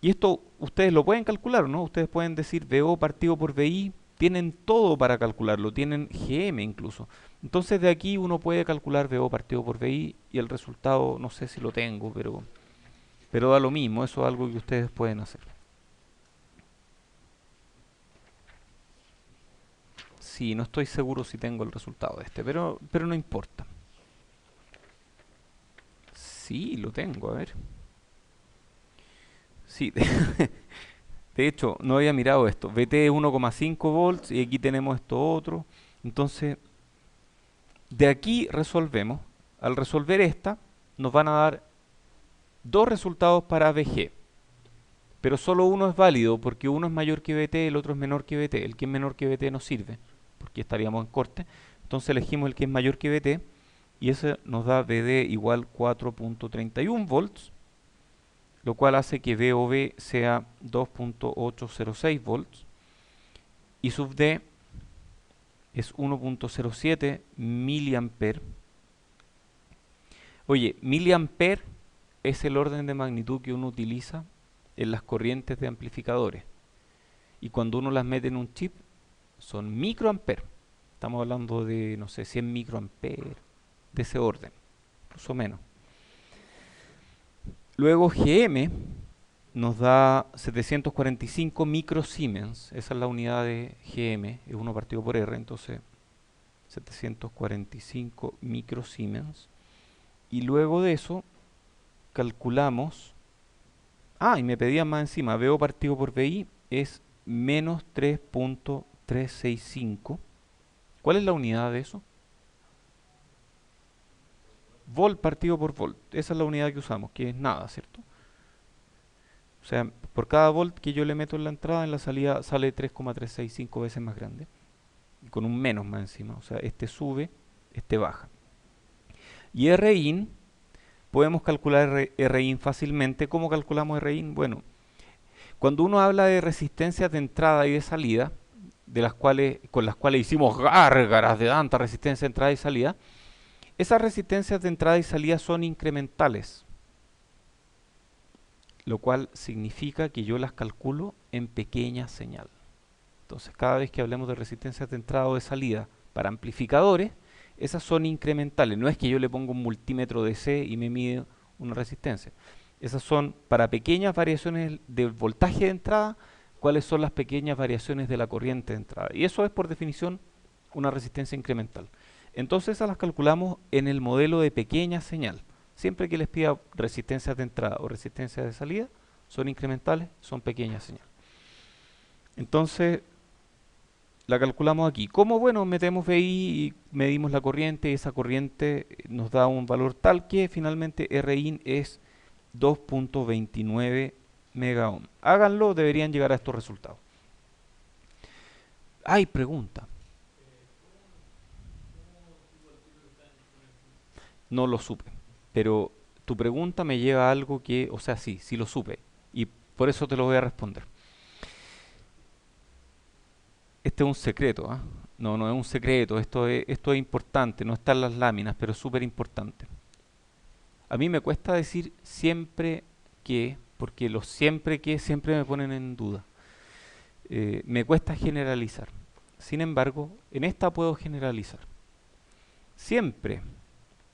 Y esto ustedes lo pueden calcular, ¿no? Ustedes pueden decir VO partido por VI. Tienen todo para calcularlo. Tienen GM incluso. Entonces de aquí uno puede calcular VO partido por VI y el resultado no sé si lo tengo, pero da lo mismo. Eso es algo que ustedes pueden hacer. Sí, no estoy seguro si tengo el resultado de este, pero no importa. Sí, lo tengo, a ver. Sí, De hecho, no había mirado esto. VT es 1,5 volts y aquí tenemos esto otro. Entonces, de aquí resolvemos. Al resolver esta, nos van a dar dos resultados para VG. Pero solo uno es válido porque uno es mayor que VT y el otro es menor que VT. El que es menor que VT nos sirve porque estaríamos en corte. Entonces elegimos el que es mayor que VT y ese nos da VD igual 4.31 volts, lo cual hace que VOV sea 2.806 volts y sub D es 1.07 miliamper. Oye, miliamper es el orden de magnitud que uno utiliza en las corrientes de amplificadores. Y cuando uno las mete en un chip, son microamper. Estamos hablando de, no sé, 100 microamper, de ese orden, incluso menos. Luego GM nos da 745 microsiemens. Esa es la unidad de GM, es 1 partido por R, entonces 745 microsiemens. Y luego de eso calculamos. Ah, y me pedían más encima. VO partido por VI es menos 3.365. ¿Cuál es la unidad de eso? Volt partido por volt. Esa es la unidad que usamos, que es nada, ¿cierto? O sea, por cada volt que yo le meto en la entrada, en la salida sale 3,365 veces más grande. Y con un menos más encima. O sea, este sube, este baja. Y Rin, podemos calcular Rin fácilmente. ¿Cómo calculamos Rin? Bueno, cuando uno habla de resistencias de entrada y de salida, con las cuales hicimos gárgaras de tanta resistencia de entrada y salida, esas resistencias de entrada y salida son incrementales, lo cual significa que yo las calculo en pequeña señal. Entonces, cada vez que hablemos de resistencias de entrada o de salida para amplificadores, esas son incrementales. No es que yo le ponga un multímetro DC y me mide una resistencia. Esas son para pequeñas variaciones del voltaje de entrada, cuáles son las pequeñas variaciones de la corriente de entrada. Y eso es por definición una resistencia incremental. Entonces esas las calculamos en el modelo de pequeña señal. Siempre que les pida resistencias de entrada o resistencias de salida, son incrementales, son pequeñas señal. Entonces la calculamos aquí. ¿Cómo? Bueno, metemos VI y medimos la corriente y esa corriente nos da un valor tal que finalmente Rin es 2.29 megaohm. Háganlo, deberían llegar a estos resultados. Hay pregunta. No lo supe, pero tu pregunta me lleva a algo que, o sea, sí, sí lo supe y por eso te lo voy a responder. Este es un secreto, ¿ah? No, no es un secreto, esto es importante, no está en las láminas, pero es súper importante. A mí me cuesta decir siempre que, porque los siempre que siempre me ponen en duda. Me cuesta generalizar. Sin embargo, en esta puedo generalizar. Siempre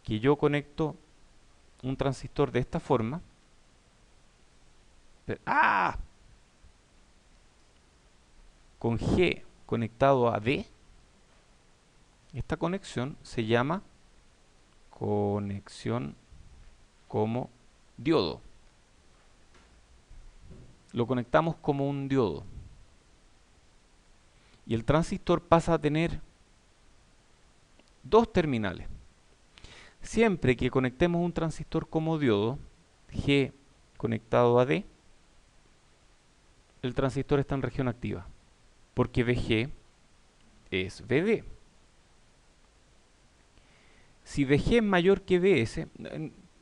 que yo conecto un transistor de esta forma, ¡ah! Con G conectado a D, esta conexión se llama conexión como diodo. Lo conectamos como un diodo. Y el transistor pasa a tener dos terminales. Siempre que conectemos un transistor como diodo, G conectado a D, el transistor está en región activa, porque VG es VD. Si VG es mayor que VS,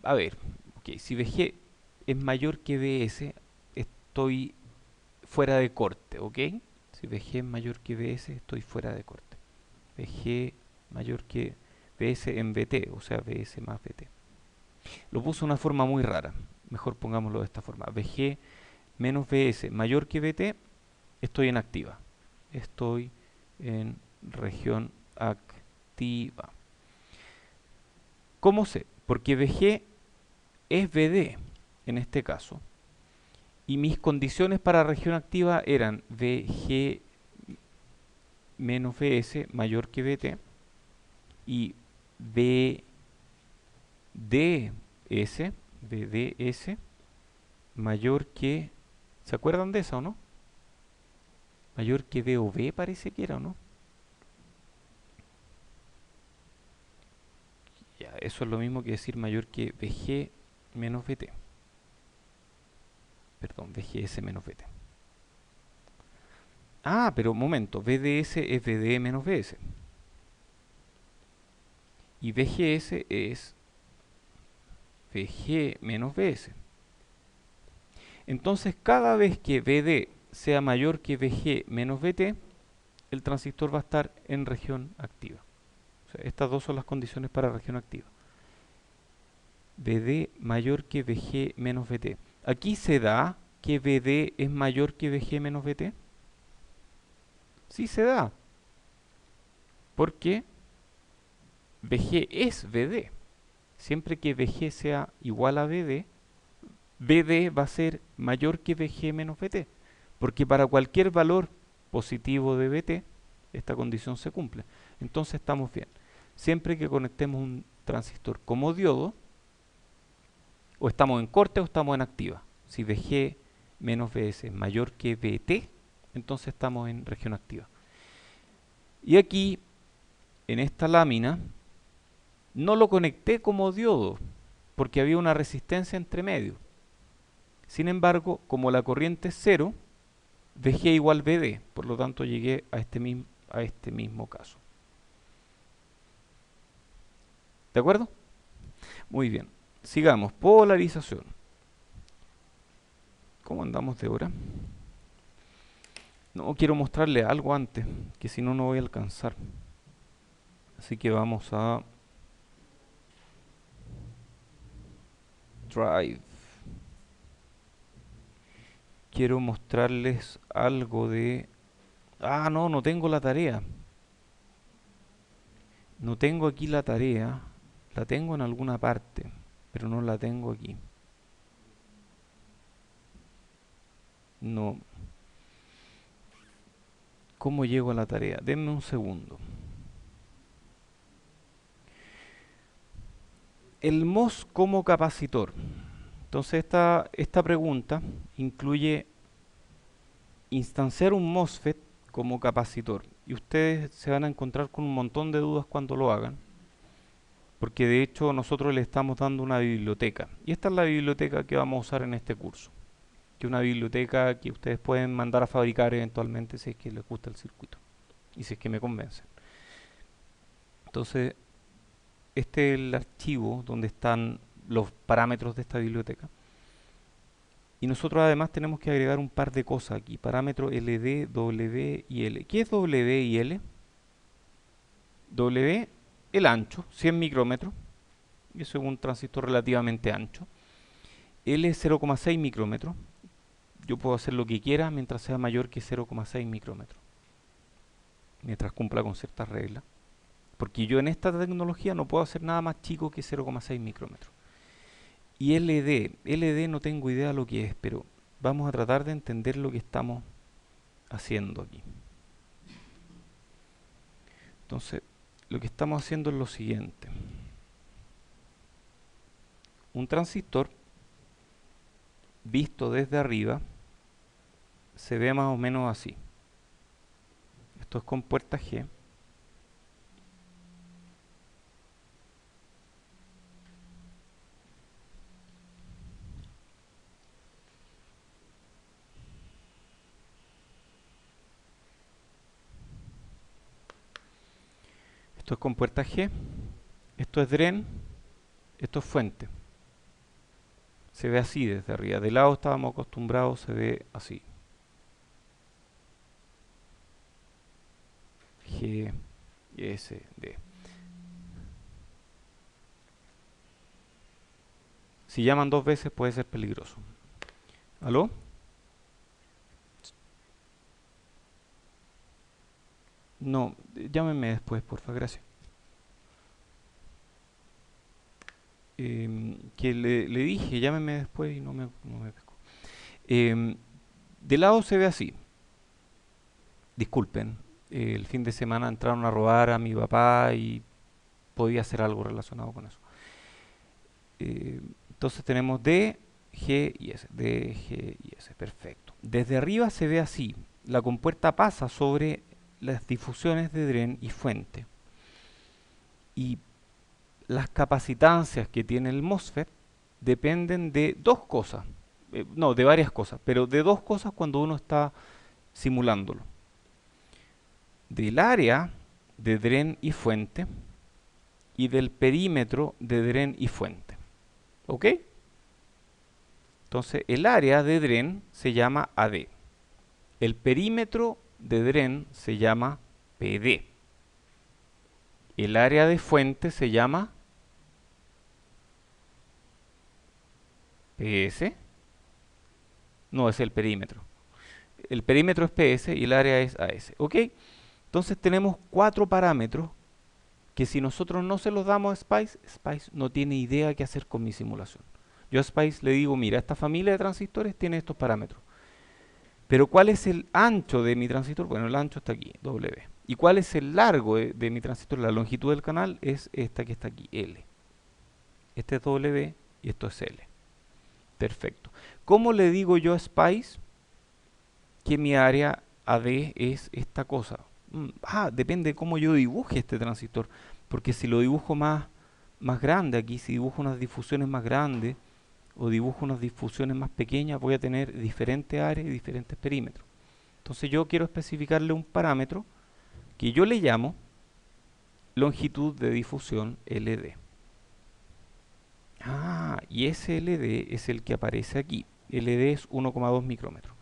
a ver, okay, si VG es mayor que VS, estoy fuera de corte, ¿ok? Si VG es mayor que VS, estoy fuera de corte. VG mayor que VS en VT, o sea, VS más VT. Lo puse de una forma muy rara, mejor pongámoslo de esta forma. VG menos VS mayor que VT, estoy en activa. Estoy en región activa. ¿Cómo sé? Porque VG es VD en este caso. Y mis condiciones para región activa eran VG menos VS mayor que VT y VDS mayor que... ¿Se acuerdan de esa o no? Mayor que B o B parece que era, ¿o no? Ya, eso es lo mismo que decir mayor que VG menos VT. Perdón, VGS menos VT. Ah, pero un momento, VDS es VD menos VS. Y VGS es VG menos VS. Entonces, cada vez que VD sea mayor que VG menos VT, el transistor va a estar en región activa. O sea, estas dos son las condiciones para región activa. VD mayor que VG menos VT. Aquí se da que VD es mayor que VG menos VT. Sí se da, porque VG es VD. Siempre que VG sea igual a VD, VD va a ser mayor que VG menos VT. Porque para cualquier valor positivo de VT, esta condición se cumple. Entonces estamos bien. Siempre que conectemos un transistor como diodo, o estamos en corte o estamos en activa. Si VG menos VS es mayor que VT, entonces estamos en región activa. Y aquí, en esta lámina, no lo conecté como diodo, porque había una resistencia entre medio. Sin embargo, como la corriente es cero, VG igual VD, por lo tanto llegué a este mismo caso. ¿De acuerdo? Muy bien. Sigamos. Polarización. ¿Cómo andamos de hora? No, quiero mostrarle algo antes, que si no, no voy a alcanzar. Así que vamos a Drive. Quiero mostrarles algo de... Ah, no, no tengo la tarea. No tengo aquí la tarea. La tengo en alguna parte, pero no la tengo aquí. No. ¿Cómo llego a la tarea? Denme un segundo. El MOS como capacitor. Entonces esta pregunta incluye instanciar un MOSFET como capacitor. Y ustedes se van a encontrar con un montón de dudas cuando lo hagan. Porque de hecho nosotros le estamos dando una biblioteca. Y esta es la biblioteca que vamos a usar en este curso. Que es una biblioteca que ustedes pueden mandar a fabricar eventualmente si es que les gusta el circuito. Y si es que me convencen. Entonces, este es el archivo donde están los parámetros de esta biblioteca. Y nosotros además tenemos que agregar un par de cosas aquí. Parámetros LD, W y L. ¿Qué es W y L? W, el ancho, 100 micrómetros. Y eso es un transistor relativamente ancho. L es 0,6 micrómetros. Yo puedo hacer lo que quiera mientras sea mayor que 0,6 micrómetros. Mientras cumpla con ciertas reglas. Porque yo en esta tecnología no puedo hacer nada más chico que 0,6 micrómetros. Y LD no tengo idea lo que es, pero vamos a tratar de entender lo que estamos haciendo aquí. Entonces, lo que estamos haciendo es lo siguiente. Un transistor, visto desde arriba, se ve más o menos así. Esto es con puerta G. Esto es con puerta G. Esto es DREN. Esto es fuente. Se ve así desde arriba. De lado estábamos acostumbrados, se ve así. G, S, D. Si llaman dos veces puede ser peligroso. ¿Aló? No, llámenme después, porfa, gracias. Que le dije, llámenme después y no me pescó. De lado se ve así. Disculpen, el fin de semana entraron a robar a mi papá y podía hacer algo relacionado con eso. Entonces tenemos D, G y S. D, G y S, perfecto. Desde arriba se ve así. la compuerta pasa sobre las difusiones de dren y fuente. Y las capacitancias que tiene el MOSFET dependen de dos cosas, no, de varias cosas, pero de dos cosas cuando uno está simulándolo. Del área de dren y fuente y del perímetro de dren y fuente. ¿Ok? Entonces el área de dren se llama AD. El perímetro de dren se llama PD. El área de fuente se llama PS. No, es el perímetro. El perímetro es PS y el área es AS. ¿Ok? Entonces tenemos cuatro parámetros que si nosotros no se los damos a Spice, Spice no tiene idea qué hacer con mi simulación. Yo a Spice le digo, mira, esta familia de transistores tiene estos parámetros. Pero ¿cuál es el ancho de mi transistor? Bueno, el ancho está aquí, W. ¿Y cuál es el largo de mi transistor? La longitud del canal es esta que está aquí, L. Este es W y esto es L. Perfecto. ¿Cómo le digo yo a Spice que mi área AD es esta cosa? Depende de cómo yo dibuje este transistor. Porque si lo dibujo más grande aquí, si dibujo unas difusiones más grandes o dibujo unas difusiones más pequeñas, voy a tener diferentes áreas y diferentes perímetros. Entonces yo quiero especificarle un parámetro que yo le llamo longitud de difusión LD. Y ese LD es el que aparece aquí. LD es 1,2 micrómetros.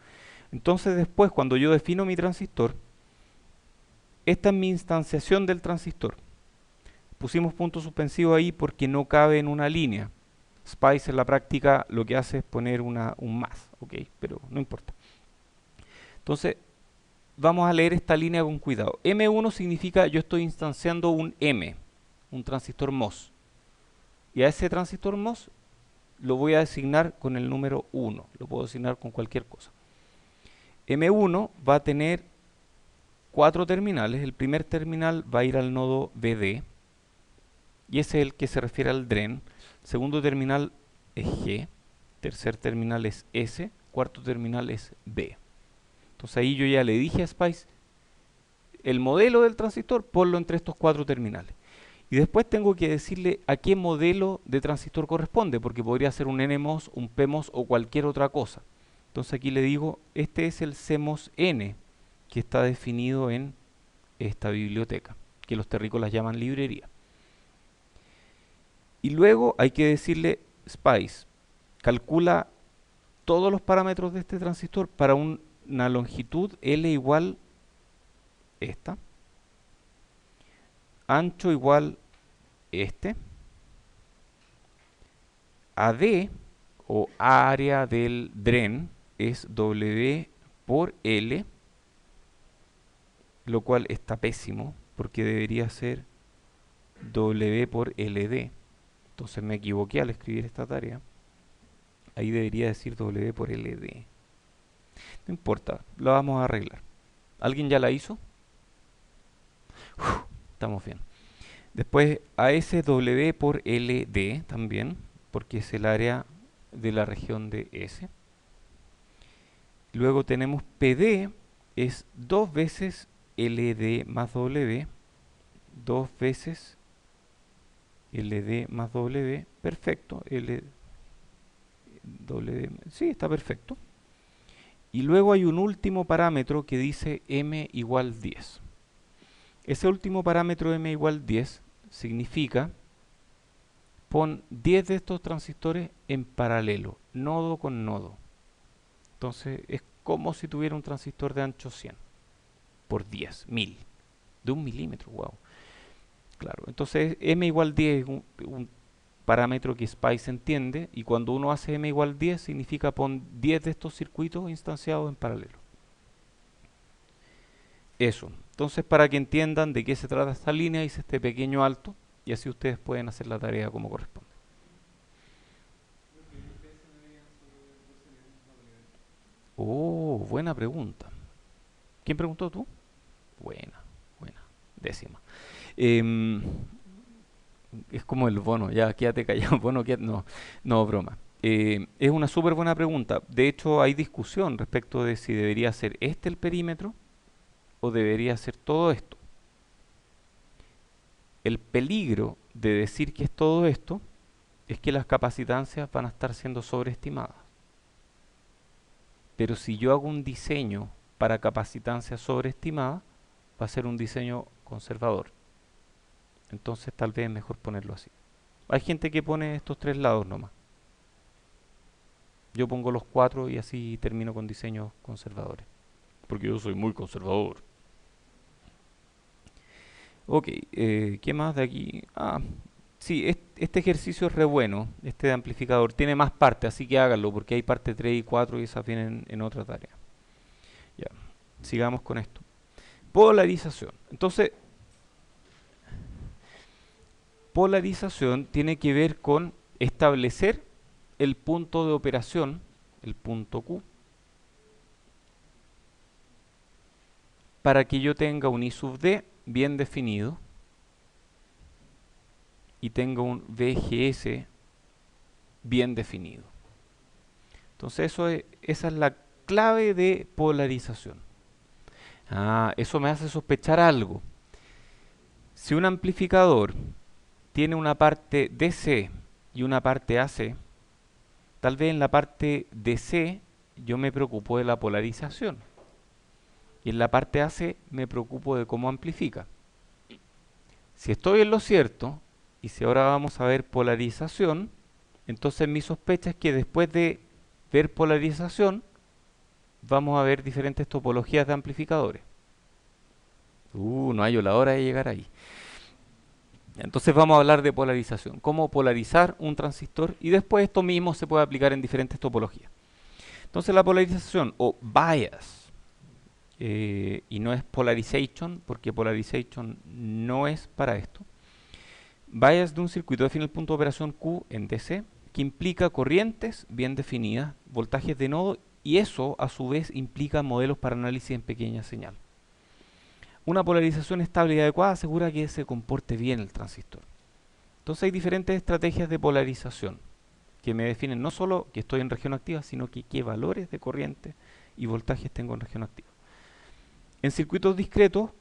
Entonces después, cuando yo defino mi transistor, esta es mi instanciación del transistor. Pusimos punto suspensivo ahí porque no cabe en una línea. Spice en la práctica lo que hace es poner un más, ¿ok? Pero no importa. Entonces, vamos a leer esta línea con cuidado. M1 significa yo estoy instanciando un M, un transistor MOS. Y a ese transistor MOS lo voy a designar con el número 1. Lo puedo designar con cualquier cosa. M1 va a tener 4 terminales. El primer terminal va a ir al nodo BD. Y ese es el que se refiere al dren. Segundo terminal es G. Tercer terminal es S. Cuarto terminal es B. Entonces ahí yo ya le dije a Spice, el modelo del transistor, ponlo entre estos 4 terminales. Y después tengo que decirle a qué modelo de transistor corresponde, porque podría ser un NMOS, un PMOS o cualquier otra cosa. Entonces aquí le digo, este es el CMOS N, que está definido en esta biblioteca, que los terrícolas llaman librería. Y luego hay que decirle, Spice, calcula todos los parámetros de este transistor para una longitud L igual esta, ancho igual este, AD o área del dren es W por L, lo cual está pésimo porque debería ser W por LD. Entonces me equivoqué al escribir esta tarea. Ahí debería decir W por LD. No importa, lo vamos a arreglar. ¿Alguien ya la hizo? Estamos bien. Después ASW por LD también, porque es el área de la región de S. Luego tenemos PD, es 2 veces LD más W, 2 veces LD más W, perfecto, W, sí, está perfecto. Y luego hay un último parámetro que dice M igual 10. Ese último parámetro M igual 10 significa pon 10 de estos transistores en paralelo, nodo con nodo. Entonces es como si tuviera un transistor de ancho 100 por 10, 1000, de 1 milímetro, wow. Claro, entonces M igual 10 es un parámetro que Spice entiende, y cuando uno hace M igual 10 significa pon 10 de estos circuitos instanciados en paralelo. Eso. Entonces, para que entiendan de qué se trata esta línea, hice este pequeño alto y así ustedes pueden hacer la tarea como corresponde. Oh, buena pregunta. ¿Quién preguntó tú? Buena, buena. Décima. Em, es como el bono, ya quédate callado. Bono, no, no, broma. Es una súper buena pregunta. De hecho, hay discusión respecto de si debería ser este el perímetro o debería ser todo esto. El peligro de decir que es todo esto es que las capacitancias van a estar siendo sobreestimadas. Pero si yo hago un diseño para capacitancias sobreestimadas, va a ser un diseño conservador. Entonces tal vez es mejor ponerlo así. Hay gente que pone estos tres lados nomás. Yo pongo los cuatro y así termino con diseños conservadores. Porque yo soy muy conservador. Ok, ¿qué más de aquí? Ah, sí, este ejercicio es re bueno, este de amplificador. Tiene más partes, así que háganlo, porque hay parte 3 y 4 y esas vienen en otra tarea. Ya, sigamos con esto. Polarización. Entonces, polarización tiene que ver con establecer el punto de operación, el punto Q, para que yo tenga un I sub D bien definido y tenga un VGS bien definido. Entonces esa es la clave de polarización. Ah, eso me hace sospechar algo. Si un amplificador tiene una parte DC y una parte AC, tal vez en la parte DC yo me preocupo de la polarización y en la parte AC me preocupo de cómo amplifica. Si estoy en lo cierto, y si ahora vamos a ver polarización, entonces mi sospecha es que después de ver polarización, vamos a ver diferentes topologías de amplificadores. No hay la hora de llegar ahí. Entonces vamos a hablar de polarización, cómo polarizar un transistor y después esto mismo se puede aplicar en diferentes topologías. Entonces la polarización o bias, y no es polarization porque polarization no es para esto. Bias de un circuito define el punto de operación Q en DC que implica corrientes bien definidas, voltajes de nodo y eso a su vez implica modelos para análisis en pequeña señal. Una polarización estable y adecuada asegura que se comporte bien el transistor. Entonces hay diferentes estrategias de polarización que me definen no solo que estoy en región activa, sino que qué valores de corriente y voltajes tengo en región activa. En circuitos discretos,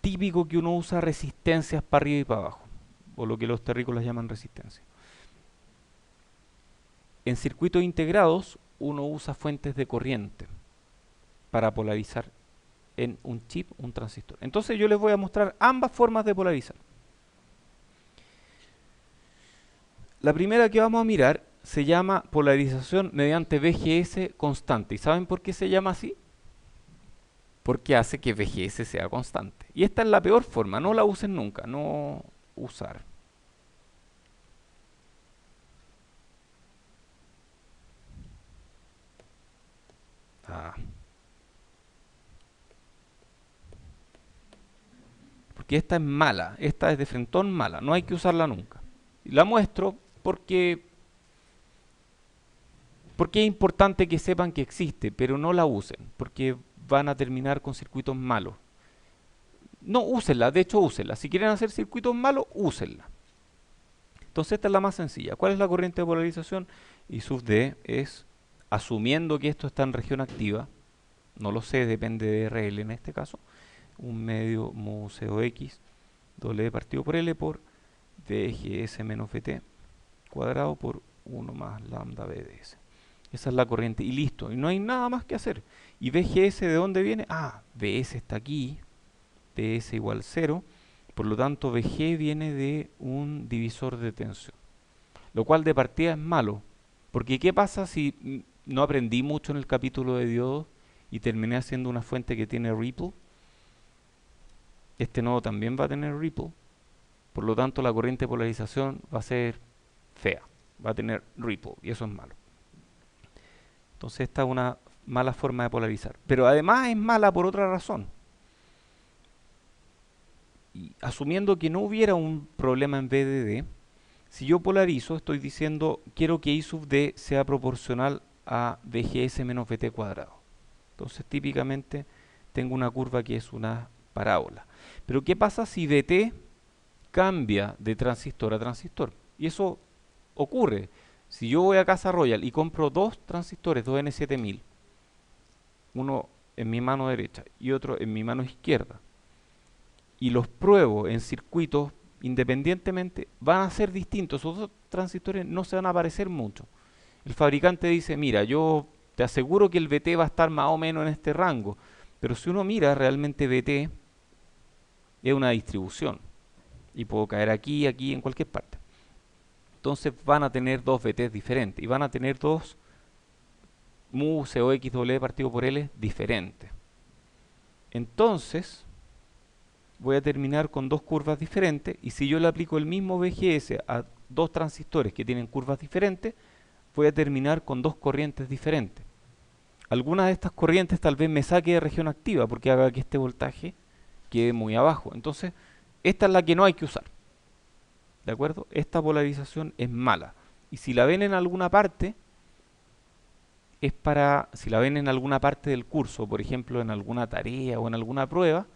típico que uno usa resistencias para arriba y para abajo, o lo que los terrícolas llaman resistencia. En circuitos integrados, uno usa fuentes de corriente para polarizar en un chip, un transistor. Entonces yo les voy a mostrar ambas formas de polarizar. La primera que vamos a mirar se llama polarización mediante VGS constante. ¿Y saben por qué se llama así? Porque hace que VGS sea constante. Y esta es la peor forma, no la usen nunca, no usar. Ah. Porque esta es mala, esta es de frentón mala, no hay que usarla nunca. Y la muestro porque es importante que sepan que existe, pero no la usen, porque van a terminar con circuitos malos. No, úsenla, de hecho úsenla. Si quieren hacer circuitos malos, úsenla. Entonces esta es la más sencilla. ¿Cuál es la corriente de polarización? I sub D es, asumiendo que esto está en región activa, no lo sé, depende de RL en este caso, un medio mu COX doble partido por L por VGS menos VT cuadrado por 1 más lambda BDS. Esa es la corriente y listo, y no hay nada más que hacer. ¿Y VGS de dónde viene? Ah, VS está aquí, PS igual 0, por lo tanto VG viene de un divisor de tensión, lo cual de partida es malo, porque ¿qué pasa si no aprendí mucho en el capítulo de diodos y terminé haciendo una fuente que tiene ripple? Este nodo también va a tener ripple, por lo tanto la corriente de polarización va a ser fea, va a tener ripple y eso es malo. Entonces esta es una mala forma de polarizar, pero además es mala por otra razón. Y asumiendo que no hubiera un problema en VDD, si yo polarizo, estoy diciendo quiero que I sub D sea proporcional a VGS menos VT cuadrado. Entonces típicamente tengo una curva que es una parábola. Pero ¿qué pasa si VT cambia de transistor a transistor? Y eso ocurre. Si yo voy a Casa Royal y compro dos transistores, dos N7000, uno en mi mano derecha y otro en mi mano izquierda, y los pruebo en circuitos independientemente, van a ser distintos. Esos dos transistores no se van a parecer mucho. El fabricante dice, mira, yo te aseguro que el VT va a estar más o menos en este rango, pero si uno mira, realmente VT es una distribución y puedo caer aquí, aquí, en cualquier parte. Entonces van a tener dos VTs diferentes y van a tener dos mu, CO, X, W partido por L diferentes. Entonces voy a terminar con dos curvas diferentes y si yo le aplico el mismo VGS a dos transistores que tienen curvas diferentes, voy a terminar con dos corrientes diferentes. Algunas de estas corrientes tal vez me saque de región activa porque haga que este voltaje quede muy abajo. Entonces, esta es la que no hay que usar. ¿De acuerdo? Esta polarización es mala. Y si la ven en alguna parte, es para, si la ven en alguna parte del curso, por ejemplo en alguna tarea o en alguna prueba,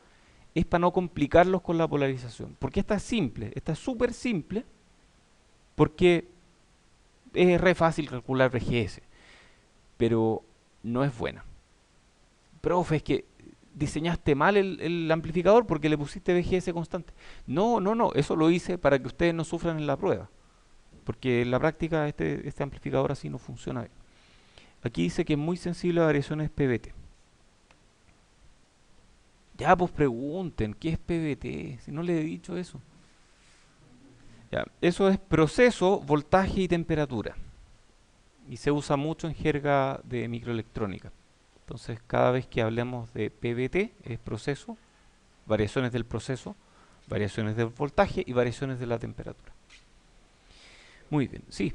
es para no complicarlos con la polarización. Porque esta es simple, esta es súper simple, porque es re fácil calcular VGS, pero no es buena. Profe, es que diseñaste mal el amplificador porque le pusiste VGS constante. No, no, no, eso lo hice para que ustedes no sufran en la prueba, porque en la práctica este amplificador así no funciona bien. Aquí dice que es muy sensible a variaciones PVT. Ya, pues pregunten, ¿qué es PVT? Si no les he dicho eso. Ya, eso es proceso, voltaje y temperatura. Y se usa mucho en jerga de microelectrónica. Entonces, cada vez que hablemos de PVT, es proceso, variaciones del proceso, variaciones del voltaje y variaciones de la temperatura. Muy bien, sí.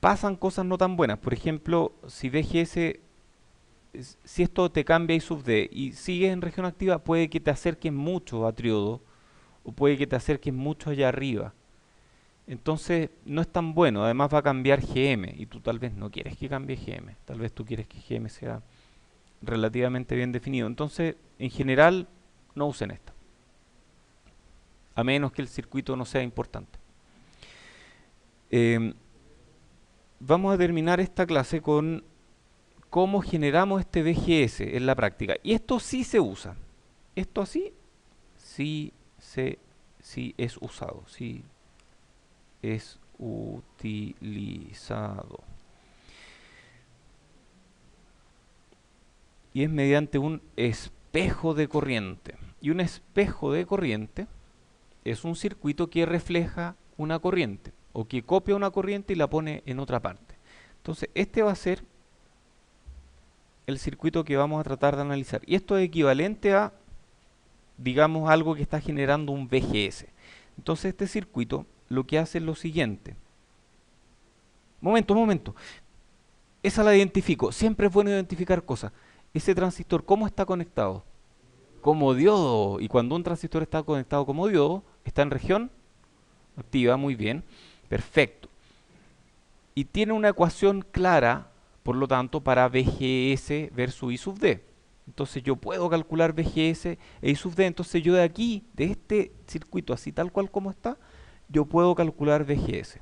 Pasan cosas no tan buenas. Por ejemplo, si VGS, si esto te cambia I sub D y sigues en región activa, puede que te acerques mucho a triodo o puede que te acerques mucho allá arriba. Entonces no es tan bueno, además va a cambiar GM y tú tal vez no quieres que cambie GM, tal vez tú quieres que GM sea relativamente bien definido. Entonces, en general, no usen esto, a menos que el circuito no sea importante. Eh, Vamos a terminar esta clase con cómo generamos este VGS en la práctica. Y esto sí se usa. Esto así sí es usado, sí es utilizado. Y es mediante un espejo de corriente. Y un espejo de corriente es un circuito que refleja una corriente o que copia una corriente y la pone en otra parte. Entonces, este va a ser el circuito que vamos a tratar de analizar. Y esto es equivalente a, digamos, algo que está generando un VGS. Entonces, este circuito lo que hace es lo siguiente. Momento. Esa la identifico. Siempre es bueno identificar cosas. Ese transistor, ¿cómo está conectado? Como diodo. Y cuando un transistor está conectado como diodo, está en región activa, muy bien. Perfecto. Y tiene una ecuación clara, por lo tanto, para VGS versus I sub D. Entonces yo puedo calcular VGS e I sub D. Entonces yo de aquí, de este circuito, así tal cual como está, yo puedo calcular VGS.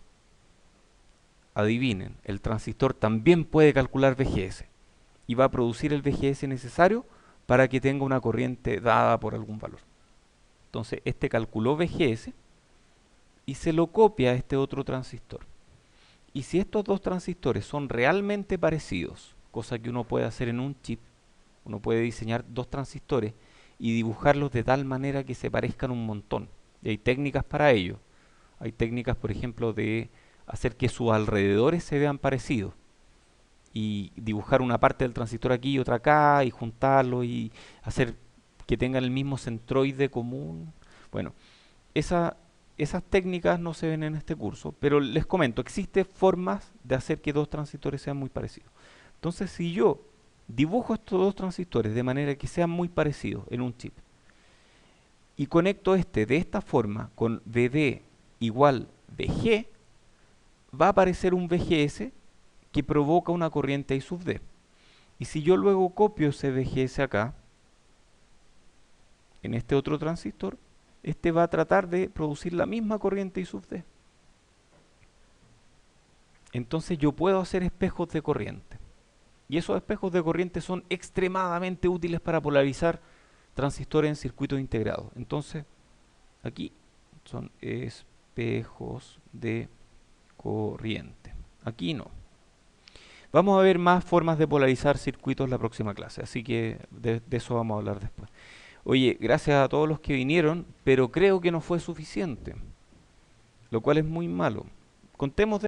Adivinen, el transistor también puede calcular VGS y va a producir el VGS necesario para que tenga una corriente dada por algún valor. Entonces este calculó VGS y se lo copia a este otro transistor. Y si estos dos transistores son realmente parecidos, cosa que uno puede hacer en un chip, uno puede diseñar dos transistores y dibujarlos de tal manera que se parezcan un montón. Y hay técnicas para ello. Hay técnicas, por ejemplo, de hacer que sus alrededores se vean parecidos y dibujar una parte del transistor aquí y otra acá y juntarlo y hacer que tengan el mismo centroide común. Bueno, esas técnicas no se ven en este curso, pero les comento, existen formas de hacer que dos transistores sean muy parecidos. Entonces, si yo dibujo estos dos transistores de manera que sean muy parecidos en un chip y conecto este de esta forma con VD igual VG, va a aparecer un VGS que provoca una corriente I sub D. Y si yo luego copio ese VGS acá, en este otro transistor, este va a tratar de producir la misma corriente I sub D. Entonces yo puedo hacer espejos de corriente. Y esos espejos de corriente son extremadamente útiles para polarizar transistores en circuitos integrados. Entonces, aquí son espejos de corriente. Aquí no. Vamos a ver más formas de polarizar circuitos la próxima clase, así que de eso vamos a hablar después. Oye, gracias a todos los que vinieron, pero creo que no fue suficiente, lo cual es muy malo. Contemos